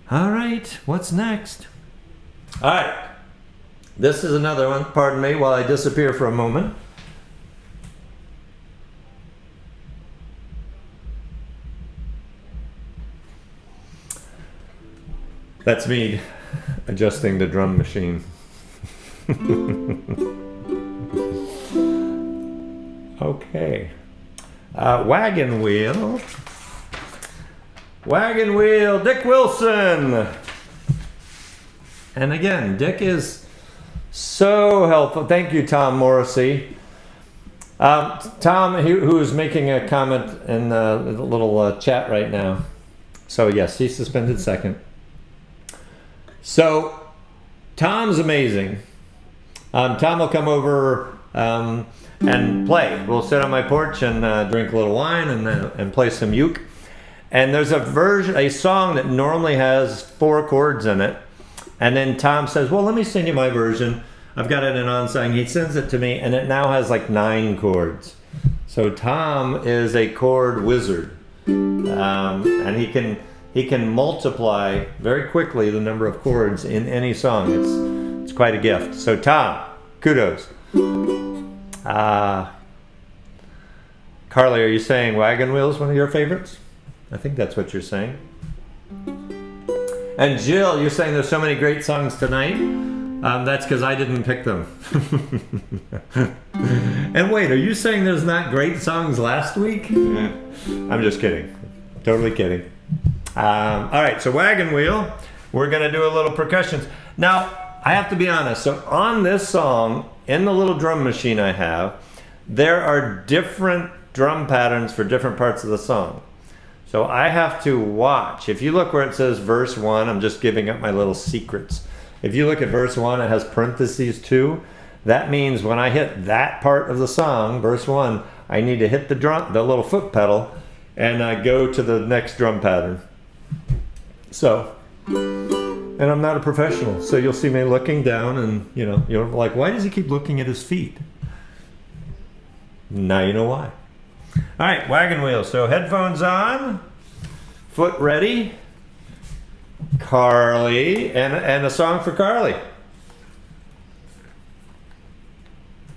All right, what's next? All right, this is another one. Pardon me while I disappear for a moment. That's me adjusting the drum machine. Okay. Wagon Wheel. Wagon Wheel, Dick Wilson. And again, Dick is so helpful. Thank you, Tom Morrissey. Tom, who is making a comment in the little chat right now. So yes, he's suspended second. So Tom's amazing. Tom will come over and play. We'll sit on my porch and drink a little wine and play some uke. And there's a song that normally has 4 chords in it. And then Tom says, well, let me send you my version. I've got it in OnSong. He sends it to me, and it now has like 9 chords. So Tom is a chord wizard. And he can multiply very quickly the number of chords in any song. It's quite a gift. So Tom, kudos. Carly, are you saying Wagon Wheel is one of your favorites? I think that's what you're saying. And Jill, you're saying there's so many great songs tonight. That's because I didn't pick them. And wait, are you saying there's not great songs last week? I'm just kidding. Totally kidding. All right, so Wagon Wheel, we're going to do a little percussions. Now, I have to be honest. So on this song, in the little drum machine I have, there are different drum patterns for different parts of the song. So I have to watch. If you look where it says verse 1, I'm just giving up my little secrets. If you look at verse 1, it has parentheses 2. That means when I hit that part of the song, verse 1, I need to hit the little foot pedal and go to the next drum pattern. So, and I'm not a professional, so you'll see me looking down and, you're like, why does he keep looking at his feet? Now you know why. All right, Wagon Wheel. So headphones on, foot ready. Carly, and a song for Carly.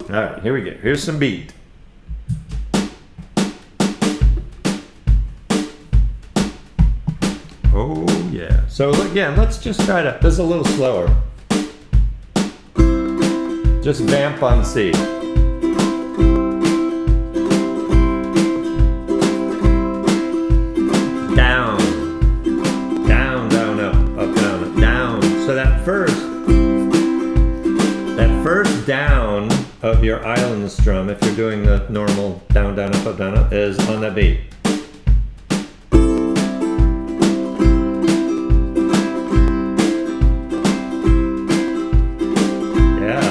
All right, here we go. Here's some beat. Oh yeah. So again, let's just try to. This is a little slower. Just vamp on C. Down of your island strum, if you're doing the normal down, down, up, is on that beat. Yeah.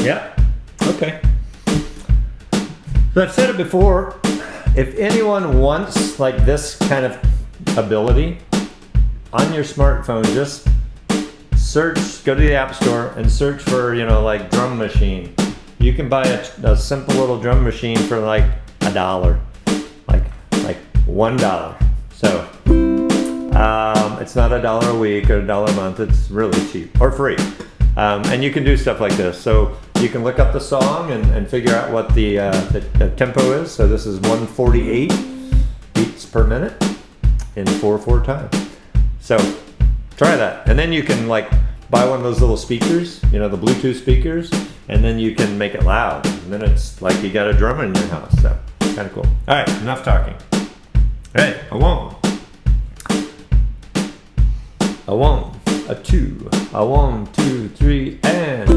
Yeah. Okay. So I've said it before, if anyone wants like this kind of ability, on your smartphone, just search, go to the App Store and search for, like drum machine. You can buy a simple little drum machine for like $1, like $1. So it's not $1 a week or $1 a month. It's really cheap or free. And you can do stuff like this. So you can look up the song and figure out what the tempo is. So this is 148 beats per minute in 4/4 time. So try that, and then you can like buy one of those little speakers, the Bluetooth speakers, and then you can make it loud, and then it's like you got a drummer in your house. So kind of cool. All right, enough talking. Hey, a 1, a 2, a 1, 2, 3, and.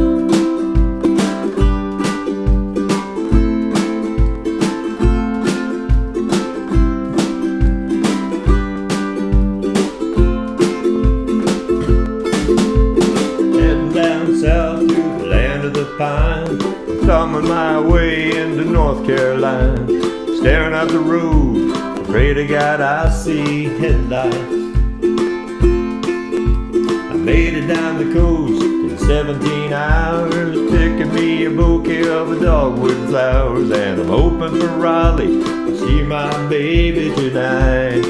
Thumbing my way into North Carolina, staring at the road, pray to God I see headlights. made it down the coast in 17 hours, picking me a bouquet of dogwood flowers, and I'm hoping for Raleigh to see my baby tonight.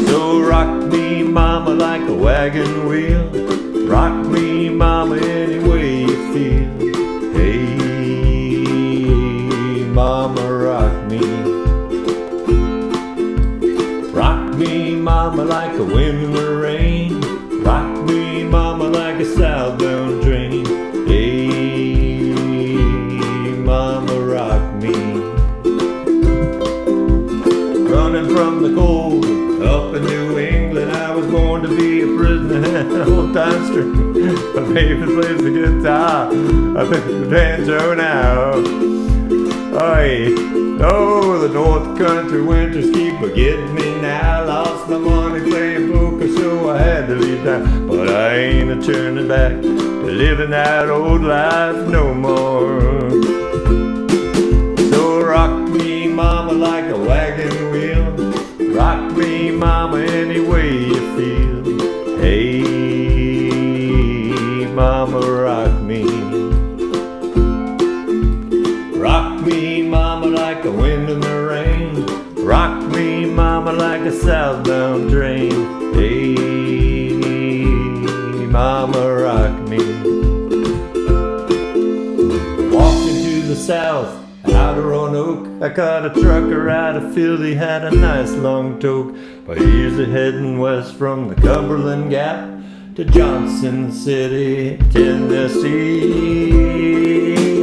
So rock me, mama, like a wagon wheel. Rock me, mama, any way you feel. Hey, mama, rock me. Rock me, mama, like a wind in the rain. Rock me, mama, like a southbound train. Hey, mama, rock me. Running from the cold up in New England, I was born to be a prisoner. Old time street, my baby plays the guitar, I pick the banjo now. Oy. Oh, the North Country winters keep getting me now. Lost my money playing poker, so I had to leave town. But I ain't a turning back to living that old life no more. So rock me, mama, like a wagon wheel. Rock me, mama, any way you feel. Hey, mama, rock me. Rock me, mama, like a wind in the rain. Rock me, mama, like a southbound train. Hey, mama, rock me. Walking to the south, out of Roanoke, I caught a trucker out of Philly, had a nice long toke. But he's heading west from the Cumberland Gap to Johnson City, Tennessee.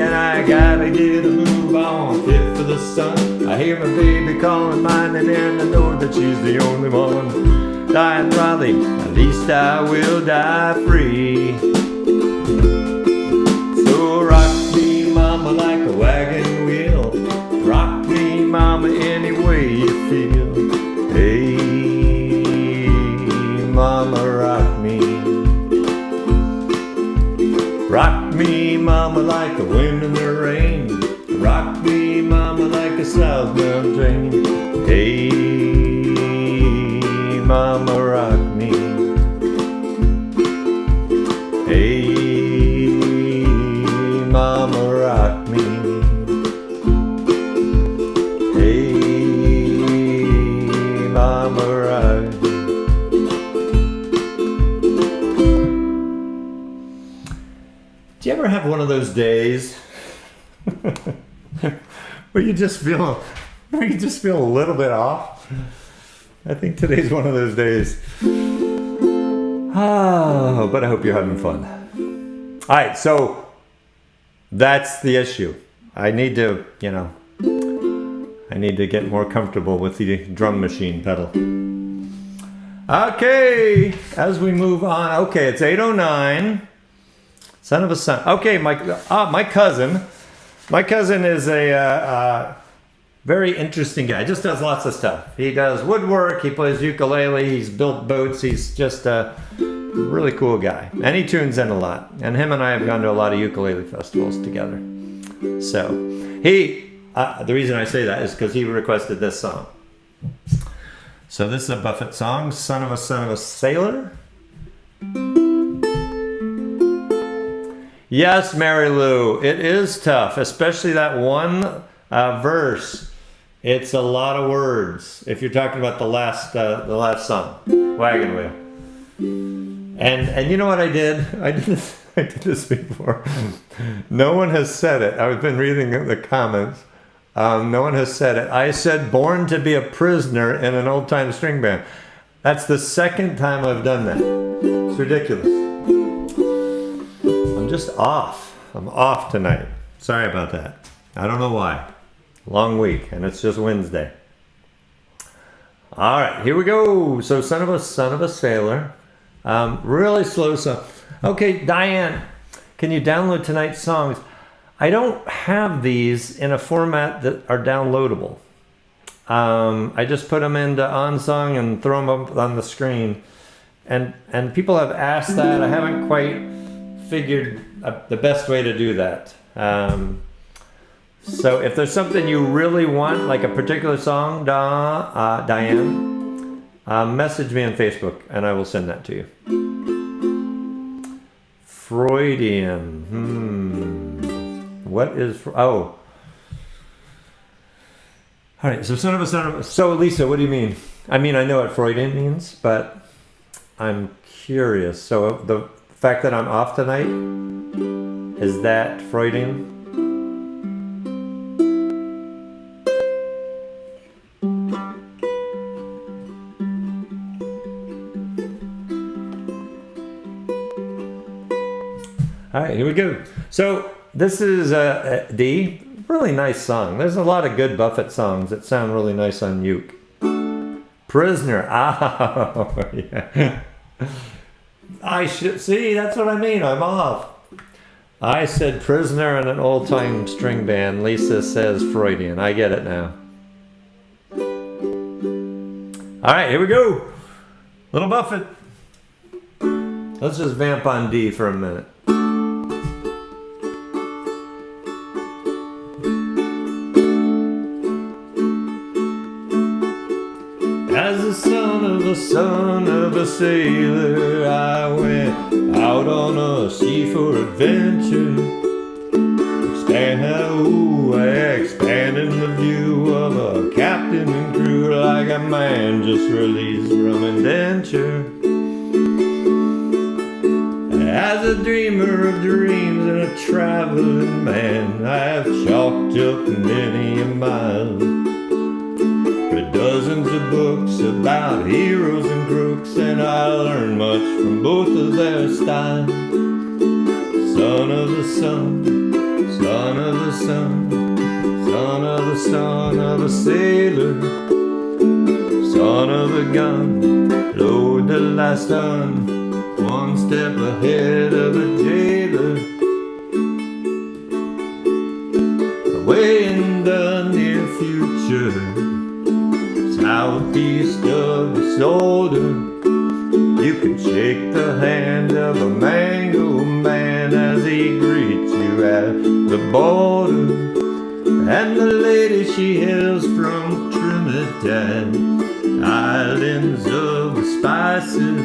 And I gotta get a move on, fit for the sun. I hear my baby calling mine, and I know that she's the only one. Die in Raleigh, at least I will die free. So rock me, mama, like a wagon wheel. Rock me, mama, any way you feel. Hey, mama, rock me. Rock me, mama, like a wind in the rain. Rock me, mama, like a southbound train. Hey, mama, rock me. Hey, mama, rock me. Hey, mama, rock me. Do you ever have one of those days where you just feel a little bit off? I think today's one of those days. Oh, but I hope you're having fun. All right, so that's the issue. I need to get more comfortable with the drum machine pedal. Okay, as we move on. Okay, it's 8:09. Son of a son. Okay, my cousin. My cousin is a very interesting guy. Just does lots of stuff. He does woodwork. He plays ukulele. He's built boats. He's just a really cool guy. And he tunes in a lot. And him and I have gone to a lot of ukulele festivals together. So the reason I say that is because he requested this song. So this is a Buffett song, Son of a Sailor. Yes, Mary Lou, it is tough, especially that one verse. It's a lot of words. If you're talking about the last song, Wagon Wheel. And you know what I did? I did this before. No one has said it. I've been reading the comments. No one has said it. I said born to be a prisoner in an old time string band. That's the second time I've done that. It's ridiculous. I'm just off. I'm off tonight. Sorry about that. I don't know why. Long week, and it's just Wednesday. All right, here we go. So, Son of a Sailor. Really slow song. Okay, Diane, can you download tonight's songs? I don't have these in a format that are downloadable. I just put them into OnSong and throw them up on the screen. And people have asked that. I haven't quite figured the best way to do that. So if there's something you really want, like a particular song, Diane, Message me on Facebook and I will send that to you. Freudian. What is... Oh. All right, so son of a... So, Lisa, what do you mean? I mean, I know what Freudian means, but I'm curious. So the fact that I'm off tonight, is that Freudian? All right, here we go. So this is D. Really nice song. There's a lot of good Buffett songs that sound really nice on uke. Prisoner. Oh, yeah. I should see. That's what I mean. I'm off. I said prisoner in an old-time string band. Lisa says Freudian. I get it now. All right, here we go. Little Buffett. Let's just vamp on D for a minute. As the son of a sailor, I went out on a sea for adventure. Expanding the view of a captain and crew like a man just released from indenture. As a dreamer of dreams and a traveling man, I have chalked up many a mile. Dozens of books about heroes and crooks, and I learned much from both of their styles. Son of the sun, son of the sun, son of the son of a sailor, son of a gun, load the last ton, one step ahead of a jailer. Away in the near future, southeast of the shoulder, you can shake the hand of a mango man as he greets you at the border. And the lady she hails from Trinidad, islands of the spices,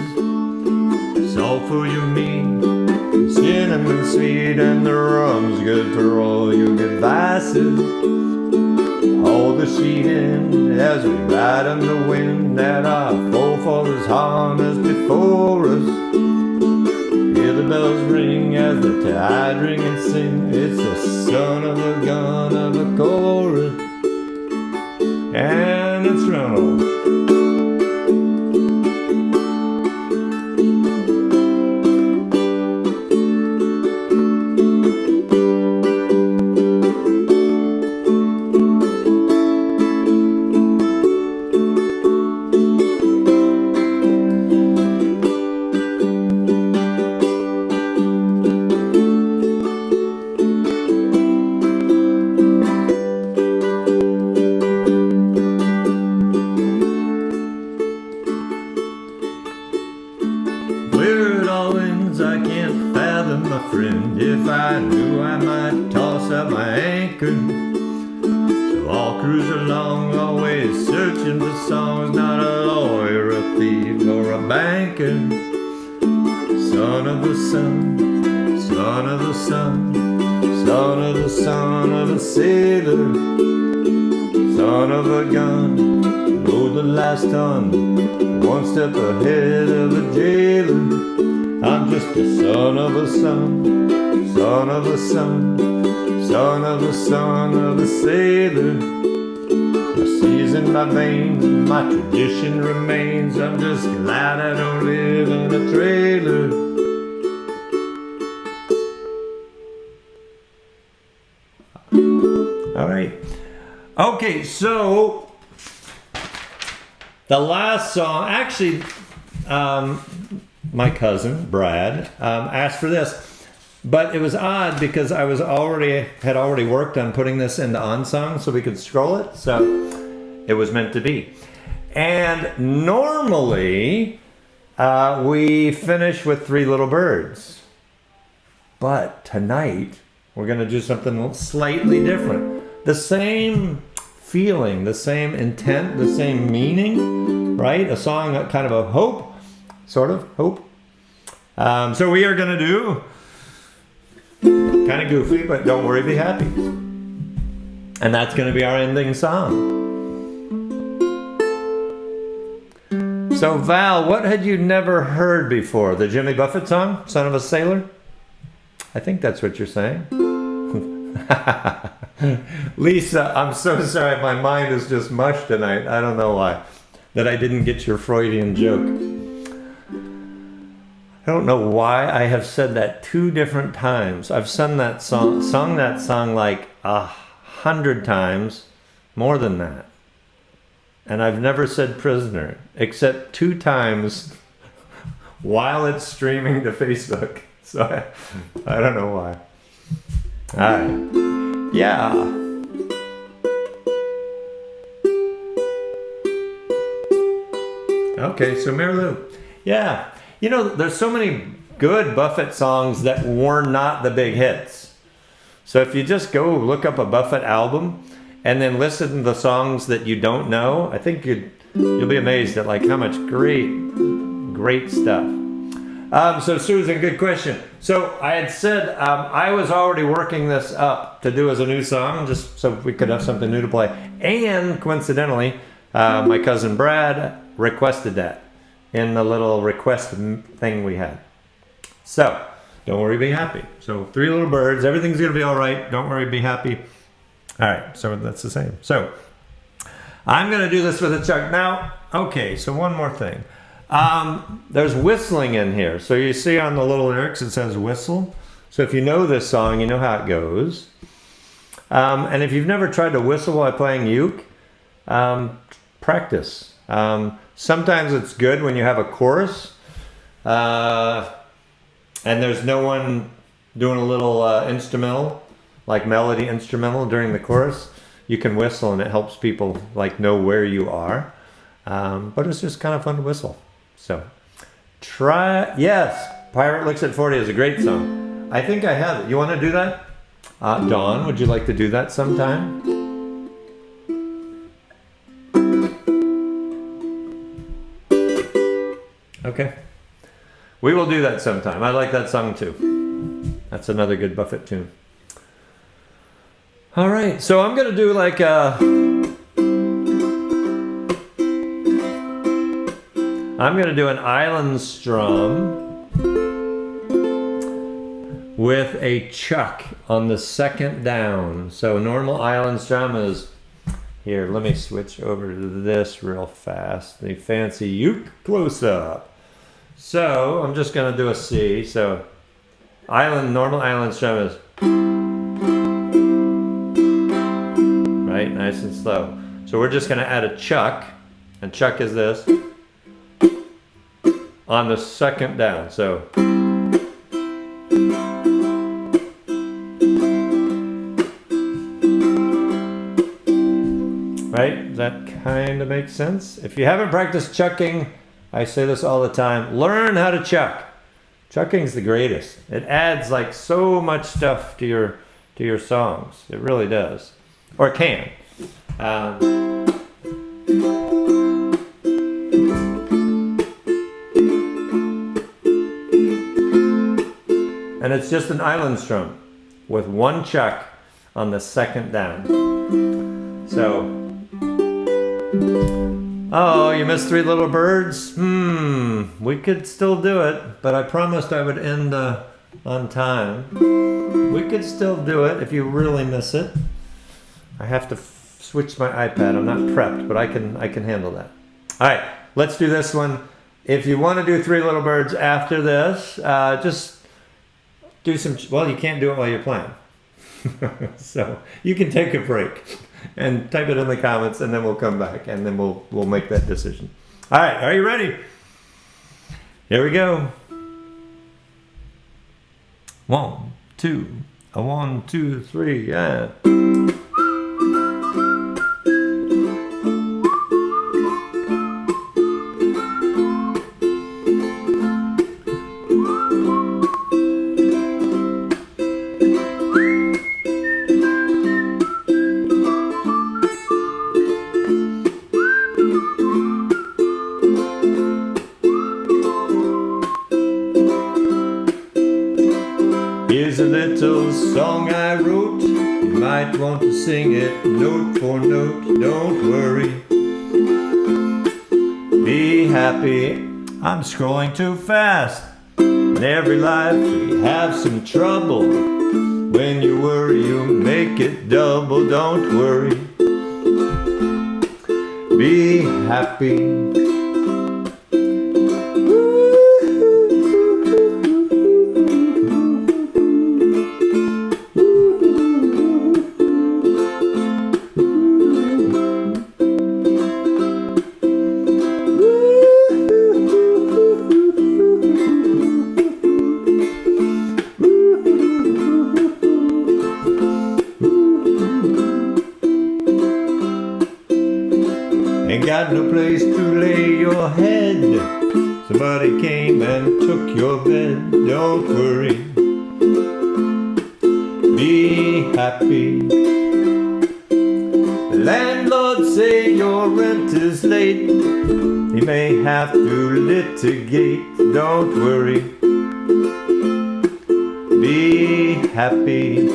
salt for your meat, cinnamon sweet, and the rum's good for all your good vices. Hold the sheet in as we ride on the wind that our forefathers harnessed before us. Hear the bells ring as the tide ring and sing. It's the son of a gun of a chorus. And it's Ronald. Where it all ends I can't fathom, my friend. If I knew I might toss out my anchor. So I'll cruise along, always searching for songs. Not a lawyer, a thief, or a banker. Son of the sun, son of the sun, son of the son of a sailor, son of a gun, load the last ton, one step ahead of a jailer. I'm just a son of a son, son of a son, son of a son of a sailor. My sea's in my veins, my tradition remains. I'm just glad I don't live in a trailer. All right. Okay, so the last song, actually, my cousin Brad asked for this, but it was odd because I had already worked on putting this into On Song so we could scroll it, so it was meant to be. And normally we finish with Three Little Birds, but tonight we're going to do something slightly different. The same feeling, the same intent, the same meaning, right? A song kind of a hope, sort of hope. So we are going to do kind of goofy, but don't worry, be happy. And that's going to be our ending song. So Val, what had you never heard before? The Jimmy Buffett song, Son of a Sailor? I think that's what you're saying. Lisa, I'm so sorry. My mind is just mush tonight. I don't know why. That I didn't get your Freudian joke. I don't know why I have said that 2 different times. I've sung that song like 100 times, more than that. And I've never said prisoner, except 2 times while it's streaming to Facebook. So I don't know why. All right. Yeah. Okay, so Mary Lou. Yeah. You know, there's so many good Buffett songs that were not the big hits. So if you just go look up a Buffett album and then listen to the songs that you don't know, I think you'll be amazed at like how much great stuff. So Susan, good question. So I had said I was already working this up to do as a new song, just so we could have something new to play. And coincidentally, my cousin Brad requested that in the little request thing we had. So don't worry, be happy. So 3 little birds, everything's gonna be all right. Don't worry, be happy. All right, so that's the same. So I'm gonna do this with a chuck. Now, okay, so one more thing. There's whistling in here. So you see on the little lyrics, it says whistle. So if you know this song, you know how it goes. And if you've never tried to whistle while playing uke, practice. Sometimes it's good when you have a chorus, and there's no one doing a little instrumental, like melody instrumental during the chorus. You can whistle and it helps people like know where you are. But it's just kind of fun to whistle. So try, yes, Pirate Looks at 40 is a great song. I think I have it. You want to do that? Dawn, would you like to do that sometime? Okay. We will do that sometime. I like that song too. That's another good Buffett tune. All right, so I'm going to do like I'm going to do an island strum with a chuck on the second down. So normal island strum is, here, let me switch over to this real fast. The fancy uke close-up. So I'm just going to do a C. So normal island strum is, right, nice and slow. So we're just going to add a chuck, and chuck is this, on the second down. So right? Does that kind of make sense? If you haven't practiced chucking, I say this all the time, learn how to chuck. Chucking's the greatest. It adds like so much stuff to your songs. It really does. Or it can. And it's just an island strum with one chuck on the second down. So, oh, you missed 3 little birds? We could still do it, but I promised I would end on time. We could still do it if you really miss it. I have to switch my iPad. I'm not prepped, but I can handle that. All right, let's do this one. If you want to do 3 little birds after this, just do some, well, you can't do it while you're playing. So you can take a break and type it in the comments, and then we'll come back and then we'll make that decision. All right, are you ready? Here we go. 1, 2, 1, 2, 3, yeah. little song I wrote. You might want to sing it note for note. Don't worry. Be happy. I'm scrolling too fast. In every life we have some trouble. When you worry, you make it double. Don't worry. Be happy. Ain't got no place to lay your head. Somebody came and took your bed. Don't worry. Be happy. The landlord say your rent is late. He may have to litigate. Don't worry. Be happy.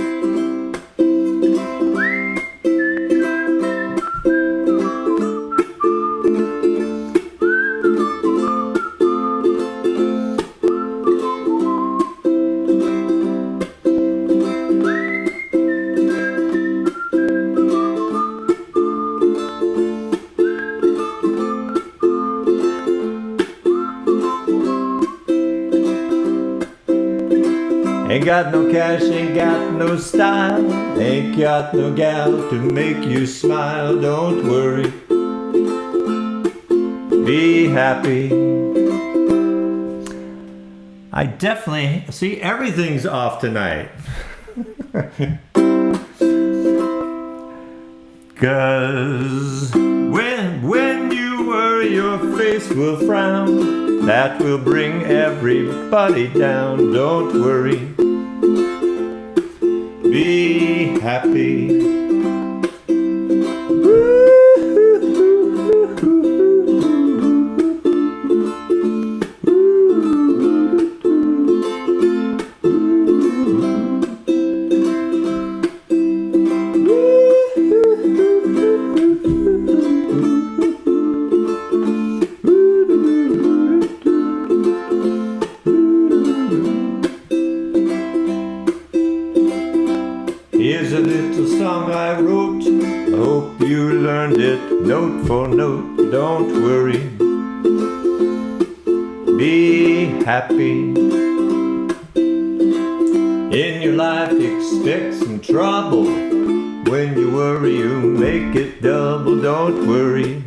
Ain't got no cash, ain't got no style. Ain't got no gal to make you smile. Don't worry. Be happy. I definitely see everything's off tonight. 'Cause when you worry, your face will frown. That will bring everybody down. Don't worry. Be happy. Here's a little song I wrote. I hope you learned it note for note. Don't worry. Be happy. In your life, expect some trouble. When you worry, you make it double. Don't worry.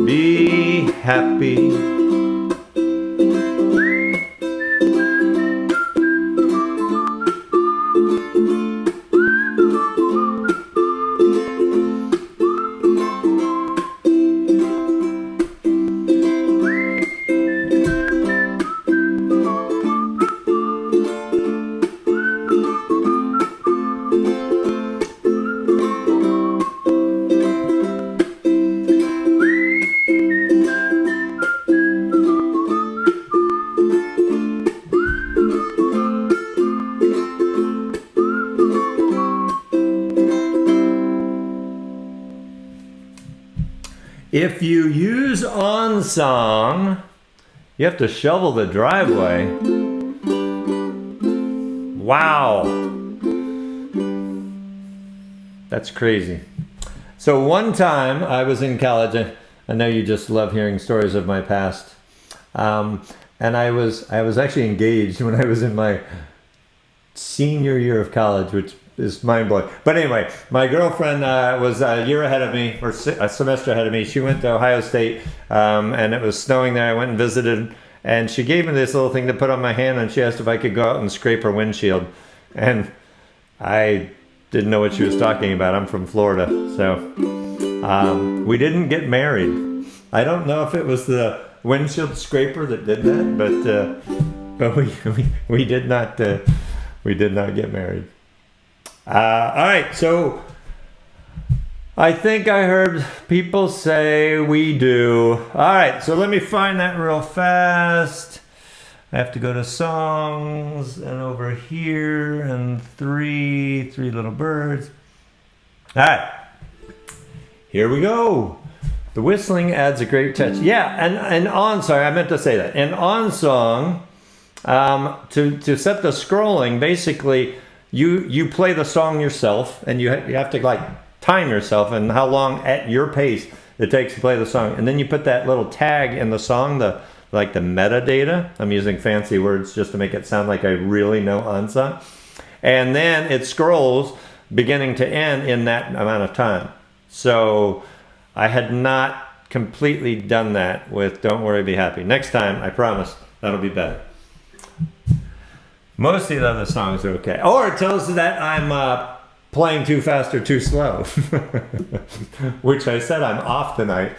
Be happy. If you use OnSong, you have to shovel the driveway. Wow. That's crazy. So one time I was in college. I know you just love hearing stories of my past. And I was actually engaged when I was in my senior year of college, which is mind-blowing. But anyway, my girlfriend was a year ahead of me, or a semester ahead of me. She went to Ohio State, and it was snowing there. I went and visited, and she gave me this little thing to put on my hand, and she asked if I could go out and scrape her windshield. And I didn't know what she was talking about. I'm from Florida, so we didn't get married. I don't know if it was the windshield scraper that did that, but we did not get married. All right, so I think I heard people say we do. All right, so let me find that real fast. I have to go to songs and over here and three little birds. All right, here we go. The whistling adds a great touch. Yeah, and on, sorry, I meant to say that. And on song, to set the scrolling, basically, you play the song yourself, and you have to like time yourself and how long at your pace it takes to play the song, and then you put that little tag in the song, the metadata. I'm using fancy words just to make it sound like I really know on song, and then it scrolls beginning to end in that amount of time. So I had not completely done that with Don't Worry, Be Happy. Next time, I promise, that'll be better. Most of the other songs are okay. Or it tells you that I'm playing too fast or too slow, which I said I'm off tonight.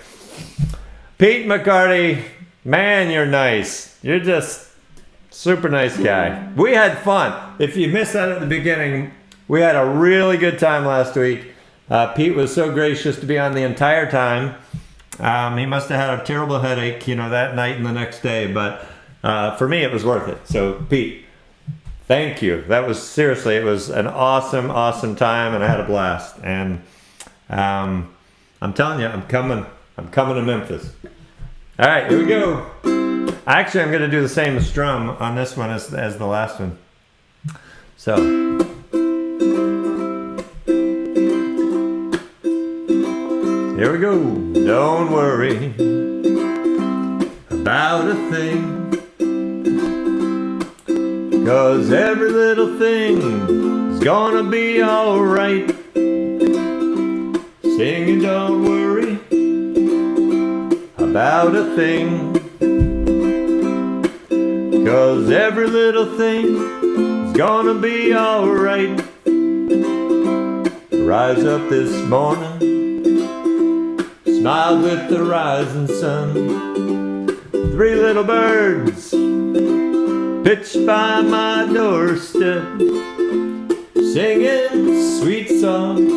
Pete McCarty, man, you're nice. You're just super nice guy. We had fun. If you missed that at the beginning, we had a really good time last week. Pete was so gracious to be on the entire time. He must have had a terrible headache, that night and the next day, but for me, it was worth it. So, Pete, thank you. That was, seriously, it was an awesome, awesome time, and I had a blast. And I'm telling you, I'm coming to Memphis. All right, here we go. Actually, I'm going to do the same strum on this one as the last one. So. Here we go. Don't worry about a thing, 'cause every little thing is gonna be alright. Singing don't worry about a thing, 'cause every little thing is gonna be alright. Rise up this morning, smiled with the rising sun. 3 little birds pitched by my doorstep, singing sweet songs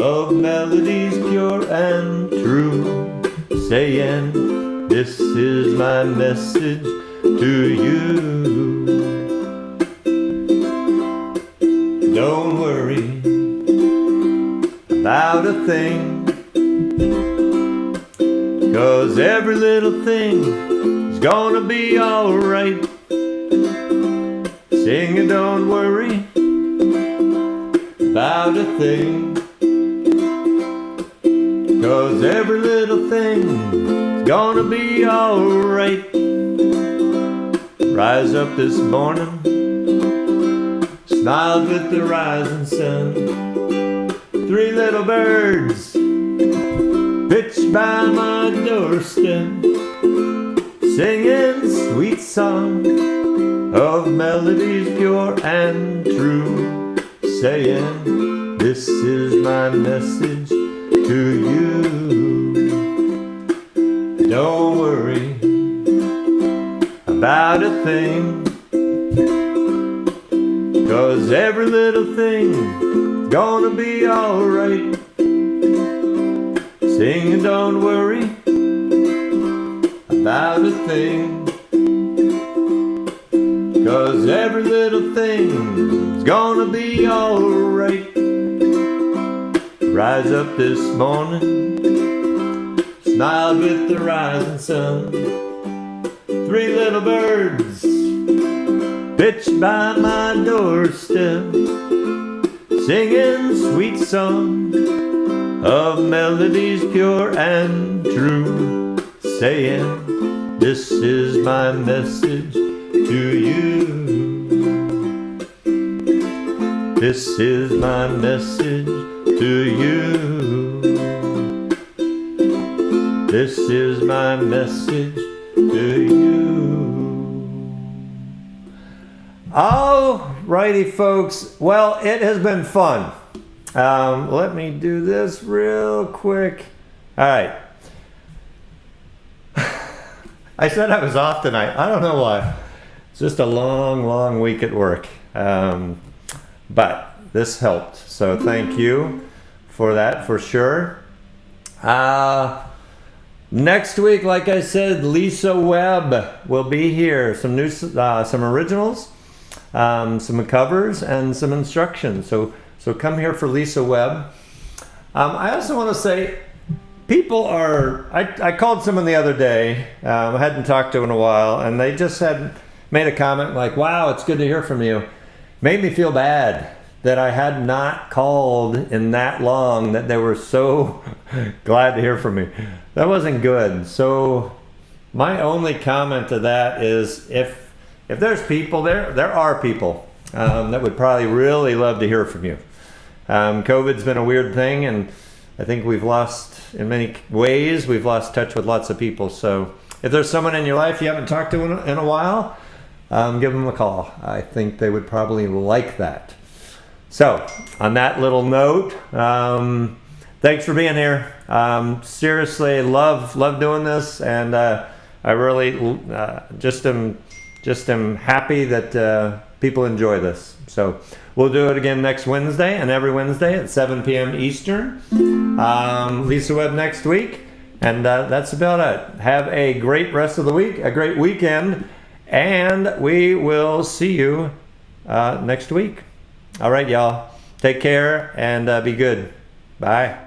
of melodies pure and true, saying, this is my message to you. Don't worry about a thing, 'cause every little thing is gonna be alright. Singing don't worry about a thing, 'cause every little thing is gonna be alright. Rise up this morning, smiled with the rising sun. 3 little birds pitched by my doorstep, singing sweet songs of melodies pure and true, saying, this is my message to you. Don't worry about a thing, 'cause every little thing is gonna be alright. Sing don't worry about a thing, 'cause every little thing is gonna be alright. Rise up this morning, smiled with the rising sun. 3 little birds pitched by my doorstep, singing sweet songs of melodies pure and true, saying, this is my message to you. This is my message to you. This is my message to you. Alrighty, folks. Well, it has been fun. Let me do this real quick. All right. I said I was off tonight. I don't know why. It's just a long, long week at work. But this helped. So thank you for that, for sure. Next week, like I said, Lisa Webb will be here. Some new, some originals, some covers, and some instructions. So come here for Lisa Webb. I also want to say, people are. I called someone the other day. I hadn't talked to in a while, and they just had made a comment like, "Wow, it's good to hear from you." Made me feel bad that I had not called in that long, that they were so glad to hear from me. That wasn't good. So my only comment to that is, if there's people there are people that would probably really love to hear from you. COVID's been a weird thing, and I think we've lost, in many ways, we've lost touch with lots of people. So if there's someone in your life you haven't talked to in a while, give them a call. I think they would probably like that. So, on that little note, thanks for being here. Seriously, love doing this, and I really just am happy that people enjoy this. So, we'll do it again next Wednesday, and every Wednesday at 7 p.m. Eastern. Lisa Webb next week, and that's about it. Have a great rest of the week, a great weekend, and we will see you next week. All right, y'all. Take care and be good. Bye.